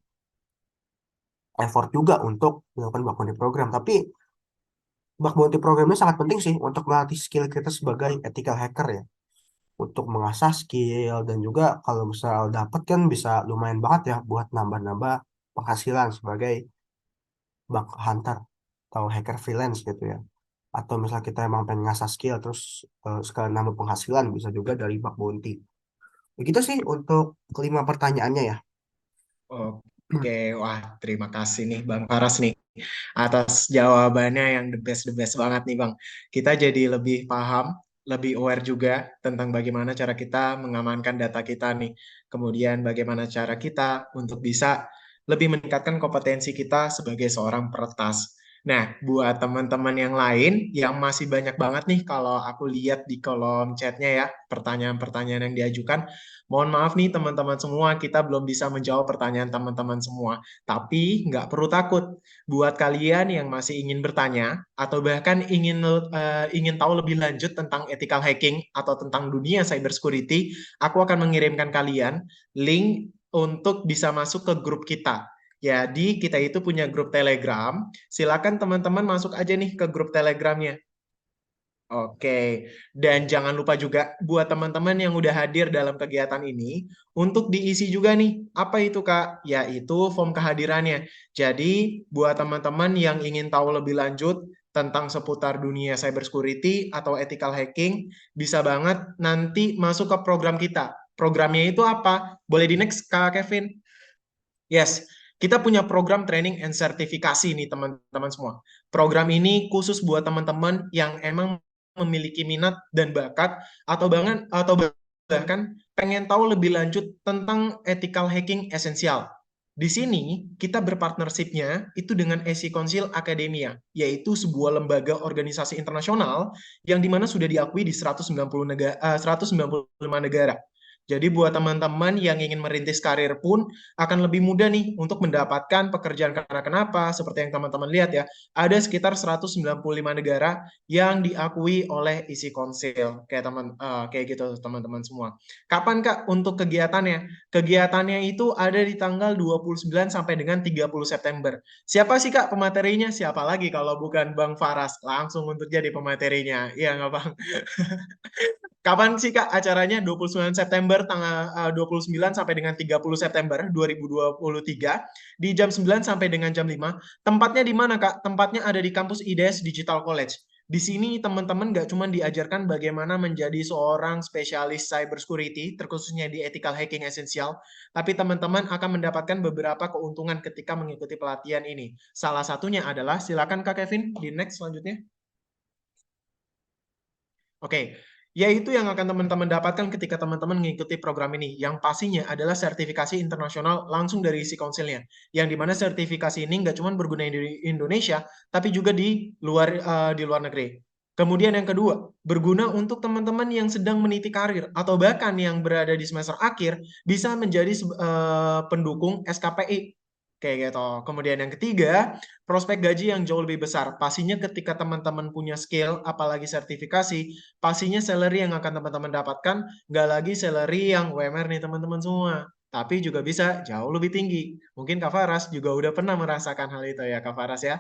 effort juga untuk melakukan bug bounty program. Tapi bug bounty program ini sangat penting sih untuk melatih skill kita sebagai ethical hacker ya. Untuk mengasah skill dan juga kalau misal dapat kan bisa lumayan banget ya buat nambah-nambah penghasilan sebagai bug hunter atau hacker freelance gitu ya. Atau misal kita emang pengen ngasah skill terus sekalian nambah penghasilan bisa juga dari bug bounty. Begitu sih untuk kelima pertanyaannya ya. Oke, wah terima kasih nih Bang Faras nih atas jawabannya yang the best banget nih Bang. Kita jadi lebih paham, lebih aware juga tentang bagaimana cara kita mengamankan data kita nih. Kemudian bagaimana cara kita untuk bisa lebih meningkatkan kompetensi kita sebagai seorang peretas. Nah, buat teman-teman yang lain yang masih banyak banget nih kalau aku lihat di kolom chatnya ya, pertanyaan-pertanyaan yang diajukan. Mohon maaf nih teman-teman semua, kita belum bisa menjawab pertanyaan teman-teman semua. Tapi nggak perlu takut. Buat kalian yang masih ingin bertanya atau bahkan ingin tahu lebih lanjut tentang ethical hacking atau tentang dunia cybersecurity, aku akan mengirimkan kalian link untuk bisa masuk ke grup kita. Jadi kita itu punya grup Telegram. Silakan teman-teman masuk aja nih ke grup Telegramnya. Oke, dan jangan lupa juga buat teman-teman yang udah hadir dalam kegiatan ini untuk diisi juga nih. Apa itu Kak? Yaitu form kehadirannya. Jadi buat teman-teman yang ingin tahu lebih lanjut tentang seputar dunia cybersecurity atau ethical hacking, bisa banget nanti masuk ke program kita. Programnya itu apa? Boleh di next Kak Kevin? Yes, kita punya program training and sertifikasi nih teman-teman semua. Program ini khusus buat teman-teman yang emang memiliki minat dan bakat atau bahkan pengen tahu lebih lanjut tentang ethical hacking esensial. Di sini kita berpartnershipnya itu dengan ESI Council Academia, yaitu sebuah lembaga organisasi internasional yang dimana sudah diakui di 195 negara. Jadi buat teman-teman yang ingin merintis karir pun akan lebih mudah nih untuk mendapatkan pekerjaan karena kenapa? Seperti yang teman-teman lihat ya, ada sekitar 195 negara yang diakui oleh isi konsil kayak gitu teman-teman semua. Kapan Kak untuk kegiatannya? Kegiatannya itu ada di tanggal 29 sampai dengan 30 September. Siapa sih Kak pematerinya? Siapa lagi kalau bukan Bang Faras? Langsung untuk jadi pematerinya. Iya nggak Bang? Kapan sih Kak acaranya? 29 September tanggal 29 sampai dengan 30 September 2023 di jam 9 sampai dengan jam 5. Tempatnya di mana Kak? Tempatnya ada di kampus IDS Digital College. Di sini teman-teman nggak cuma diajarkan bagaimana menjadi seorang spesialis cybersecurity, terkhususnya di ethical hacking esensial, tapi teman-teman akan mendapatkan beberapa keuntungan ketika mengikuti pelatihan ini. Salah satunya adalah, silakan Kak Kevin, di next selanjutnya. Oke, yaitu yang akan teman-teman dapatkan ketika teman-teman mengikuti program ini. Yang pastinya adalah sertifikasi internasional langsung dari isi konsilnya. Yang dimana sertifikasi ini nggak cuma berguna di Indonesia, tapi juga di luar negeri. Kemudian yang kedua, berguna untuk teman-teman yang sedang meniti karir atau bahkan yang berada di semester akhir bisa menjadi pendukung SKPI. Kayak gitu. Kemudian yang ketiga, prospek gaji yang jauh lebih besar. Pastinya ketika teman-teman punya skill, apalagi sertifikasi, pastinya salary yang akan teman-teman dapatkan nggak lagi salary yang UMR nih teman-teman semua, tapi juga bisa jauh lebih tinggi. Mungkin Kak Faras juga udah pernah merasakan hal itu ya Kak Faras ya.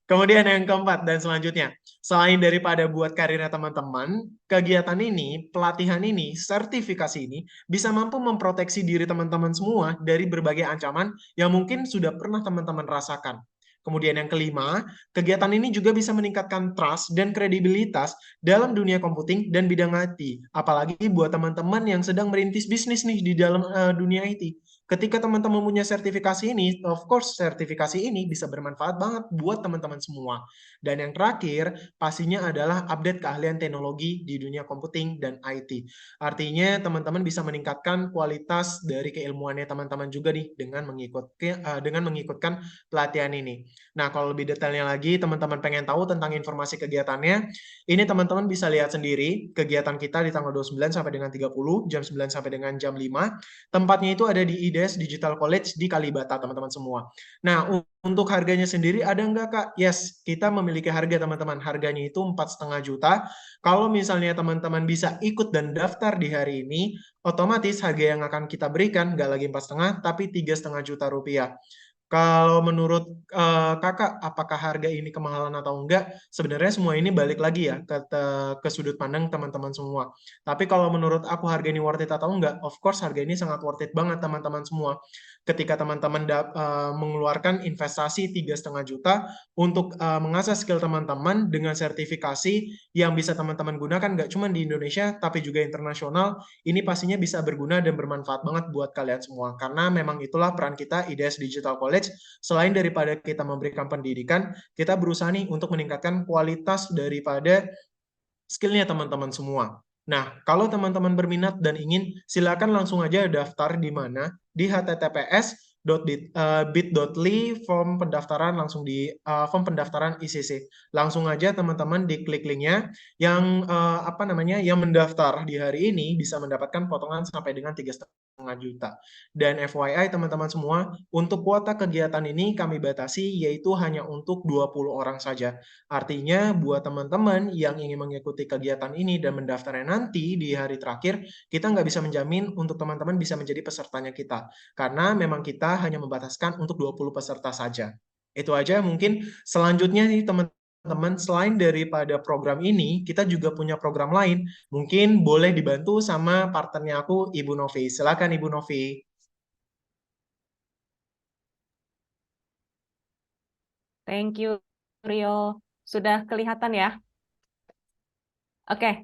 Kemudian yang keempat dan selanjutnya, selain daripada buat karirnya teman-teman, kegiatan ini, pelatihan ini, sertifikasi ini bisa mampu memproteksi diri teman-teman semua dari berbagai ancaman yang mungkin sudah pernah teman-teman rasakan. Kemudian yang kelima, kegiatan ini juga bisa meningkatkan trust dan kredibilitas dalam dunia komputing dan bidang IT. Apalagi buat teman-teman yang sedang merintis bisnis nih di dalam dunia IT. ketika teman-teman punya sertifikasi ini, of course sertifikasi ini bisa bermanfaat banget buat teman-teman semua. Dan yang terakhir, pastinya adalah update keahlian teknologi di dunia computing dan IT. Artinya teman-teman bisa meningkatkan kualitas dari keilmuannya teman-teman juga nih dengan mengikutkan pelatihan ini. Nah, kalau lebih detailnya lagi, teman-teman pengen tahu tentang informasi kegiatannya, ini teman-teman bisa lihat sendiri kegiatan kita di tanggal 29 sampai dengan 30, jam 9 sampai dengan jam 5. Tempatnya itu ada di IDS Digital College di Kalibata, teman-teman semua. Nah, untuk harganya sendiri ada nggak, Kak? Yes, kita memiliki harga, teman-teman. Harganya itu 4,5 juta. Kalau misalnya teman-teman bisa ikut dan daftar di hari ini, otomatis harga yang akan kita berikan nggak lagi 4,5, tapi 3,5 juta rupiah. Kalau menurut kakak, apakah harga ini kemahalan atau enggak? Sebenarnya semua ini balik lagi ya ke sudut pandang teman-teman semua. Tapi kalau menurut aku harga ini worth it atau enggak? Of course harga ini sangat worth it banget teman-teman semua. Ketika teman-teman mengeluarkan investasi 3,5 juta untuk mengasah skill teman-teman dengan sertifikasi yang bisa teman-teman gunakan nggak cuma di Indonesia tapi juga internasional, ini pastinya bisa berguna dan bermanfaat banget buat kalian semua. Karena memang itulah peran kita IDS Digital College. Selain daripada kita memberikan pendidikan, kita berusaha nih untuk meningkatkan kualitas daripada skillnya teman-teman semua. Nah, kalau teman-teman berminat dan ingin, silakan langsung aja daftar di mana? Di https://bit.ly form pendaftaran langsung di form pendaftaran ICC. Langsung aja teman-teman diklik linknya yang yang mendaftar di hari ini bisa mendapatkan potongan sampai dengan 3,5 juta. Dan FYI teman-teman semua, untuk kuota kegiatan ini kami batasi yaitu hanya untuk 20 orang saja. Artinya buat teman-teman yang ingin mengikuti kegiatan ini dan mendaftarnya nanti di hari terakhir, kita nggak bisa menjamin untuk teman-teman bisa menjadi pesertanya kita. Karena memang kita hanya membataskan untuk 20 peserta saja. Itu aja mungkin selanjutnya nih teman-teman, selain daripada program ini, kita juga punya program lain. Mungkin boleh dibantu sama partnernya aku, Ibu Novi. Silakan Ibu Novi. Thank you, Rio. Sudah kelihatan ya? Oke,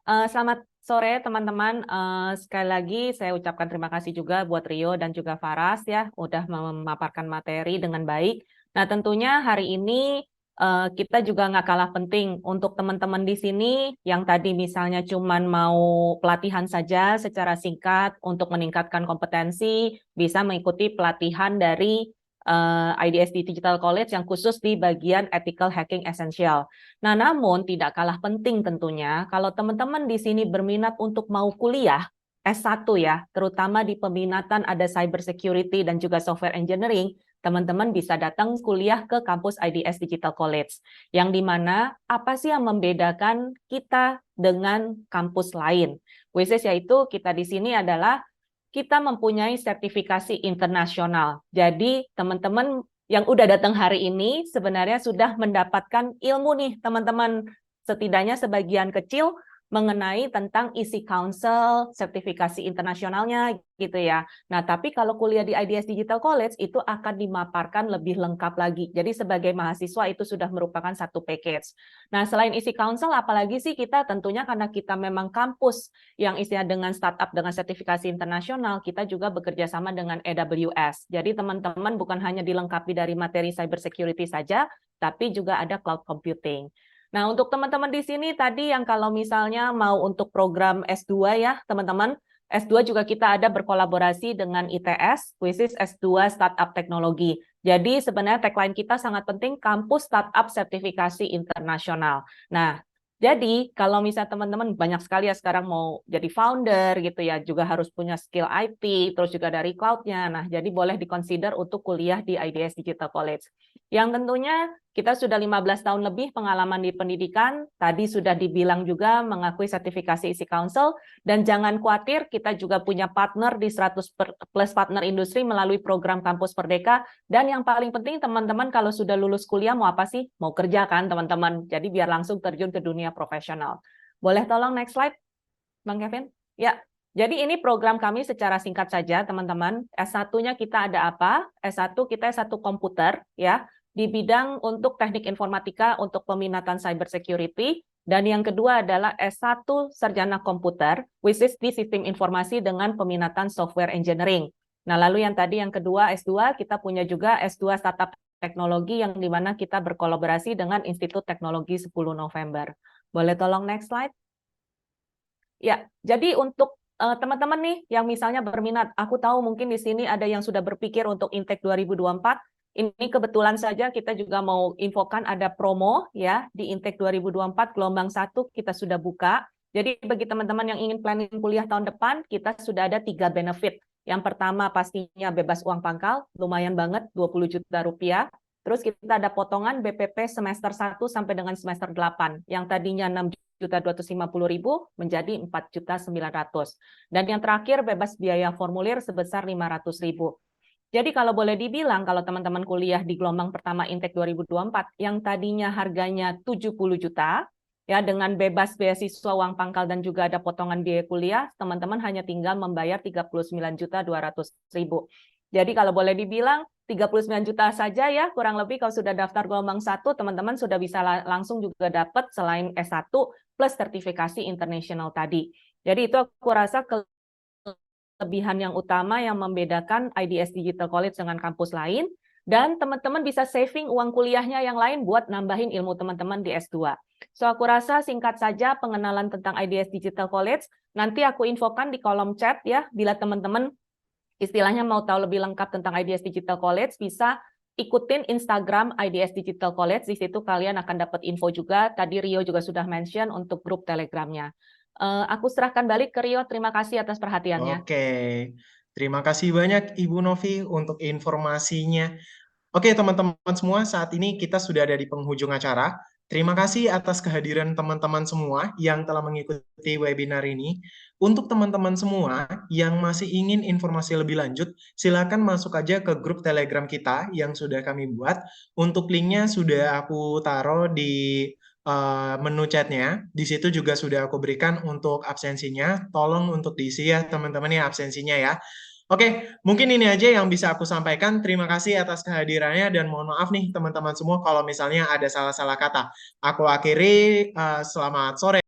selamat sore teman-teman. Sekali lagi saya ucapkan terima kasih juga buat Rio dan juga Faras ya, udah memaparkan materi dengan baik. Nah, tentunya hari ini kita juga nggak kalah penting untuk teman-teman di sini yang tadi misalnya cuman mau pelatihan saja secara singkat untuk meningkatkan kompetensi, bisa mengikuti pelatihan dari IDSD Digital College yang khusus di bagian Ethical Hacking Essential. Nah, namun tidak kalah penting tentunya kalau teman-teman di sini berminat untuk mau kuliah S1 ya, terutama di peminatan ada cyber security dan juga software engineering, teman-teman bisa datang kuliah ke kampus IDS Digital College. Yang dimana apa sih yang membedakan kita dengan kampus lain? Which is yaitu kita di sini adalah kita mempunyai sertifikasi internasional. Jadi teman-teman yang udah datang hari ini sebenarnya sudah mendapatkan ilmu nih teman-teman, setidaknya sebagian kecil mengenai tentang isi council, sertifikasi internasionalnya gitu ya. Nah, tapi kalau kuliah di IDS Digital College itu akan dimaparkan lebih lengkap lagi. Jadi sebagai mahasiswa itu sudah merupakan satu package. Nah, selain isi council, apalagi sih kita tentunya karena kita memang kampus yang isinya dengan startup dengan sertifikasi internasional, kita juga bekerja sama dengan AWS. Jadi teman-teman bukan hanya dilengkapi dari materi cyber security saja, tapi juga ada cloud computing. Nah, untuk teman-teman di sini tadi yang kalau misalnya mau untuk program S2 ya, teman-teman, S2 juga kita ada berkolaborasi dengan ITS, which is S2 Startup Teknologi. Jadi sebenarnya tagline kita sangat penting, kampus startup sertifikasi internasional. Nah, jadi kalau misalnya teman-teman banyak sekali ya sekarang mau jadi founder gitu ya, juga harus punya skill IT, terus juga dari cloud-nya. Nah, jadi boleh dikonsider untuk kuliah di IDS Digital College. Yang tentunya kita sudah 15 tahun lebih pengalaman di pendidikan, tadi sudah dibilang juga mengakui sertifikasi isi council, dan jangan khawatir, kita juga punya partner di 100 plus partner industri melalui program Kampus Merdeka, dan yang paling penting teman-teman kalau sudah lulus kuliah mau apa sih? Mau kerja kan teman-teman, jadi biar langsung terjun ke dunia profesional. Boleh tolong next slide, Bang Kevin? Ya, jadi ini program kami secara singkat saja teman-teman. S1-nya kita ada apa? S1 kita S1 komputer ya, di bidang untuk teknik informatika untuk peminatan cyber security, dan yang kedua adalah S1 sarjana komputer, which is di sistem informasi dengan peminatan software engineering. Nah, lalu yang tadi yang kedua S2, kita punya juga S2 Startup Teknologi yang di mana kita berkolaborasi dengan Institut Teknologi 10 November. Boleh tolong next slide? Ya, jadi untuk teman-teman nih yang misalnya berminat, aku tahu mungkin di sini ada yang sudah berpikir untuk Intake 2024. Ini kebetulan saja kita juga mau infokan ada promo ya di Intake 2024 gelombang 1 kita sudah buka. Jadi bagi teman-teman yang ingin planning kuliah tahun depan, kita sudah ada 3 benefit. Yang pertama pastinya bebas uang pangkal, lumayan banget 20 juta rupiah. Terus kita ada potongan BPP semester 1 sampai dengan semester 8, yang tadinya 6.250.000 menjadi 4.900.000. Dan yang terakhir bebas biaya formulir sebesar 500.000. Jadi kalau boleh dibilang, kalau teman-teman kuliah di gelombang pertama Intake 2024, yang tadinya harganya 70 juta, ya dengan bebas beasiswa uang pangkal dan juga ada potongan biaya kuliah, teman-teman hanya tinggal membayar 39.200.000. Jadi kalau boleh dibilang 39 juta saja ya, kurang lebih kalau sudah daftar gelombang 1, teman-teman sudah bisa langsung juga dapat selain S1 plus sertifikasi internasional tadi. Jadi itu aku rasa kelebihan yang utama yang membedakan IDS Digital College dengan kampus lain, dan teman-teman bisa saving uang kuliahnya yang lain buat nambahin ilmu teman-teman di S2. So aku rasa singkat saja pengenalan tentang IDS Digital College, nanti aku infokan di kolom chat ya, bila teman-teman istilahnya mau tahu lebih lengkap tentang IDS Digital College, bisa ikutin Instagram IDS Digital College, di situ kalian akan dapat info juga, tadi Rio juga sudah mention untuk grup Telegramnya. Aku serahkan balik ke Rio, terima kasih atas perhatiannya. Oke, terima kasih banyak Ibu Novi untuk informasinya. Oke, teman-teman semua, saat ini kita sudah ada di penghujung acara. Terima kasih atas kehadiran teman-teman semua yang telah mengikuti webinar ini. Untuk teman-teman semua yang masih ingin informasi lebih lanjut, silakan masuk aja ke grup Telegram kita yang sudah kami buat. Untuk linknya sudah aku taruh di menu chatnya. Di situ juga sudah aku berikan untuk absensinya. Tolong untuk diisi ya teman-teman ya absensinya ya. Oke, mungkin ini aja yang bisa aku sampaikan. Terima kasih atas kehadirannya dan mohon maaf nih teman-teman semua kalau misalnya ada salah-salah kata. Aku akhiri, selamat sore.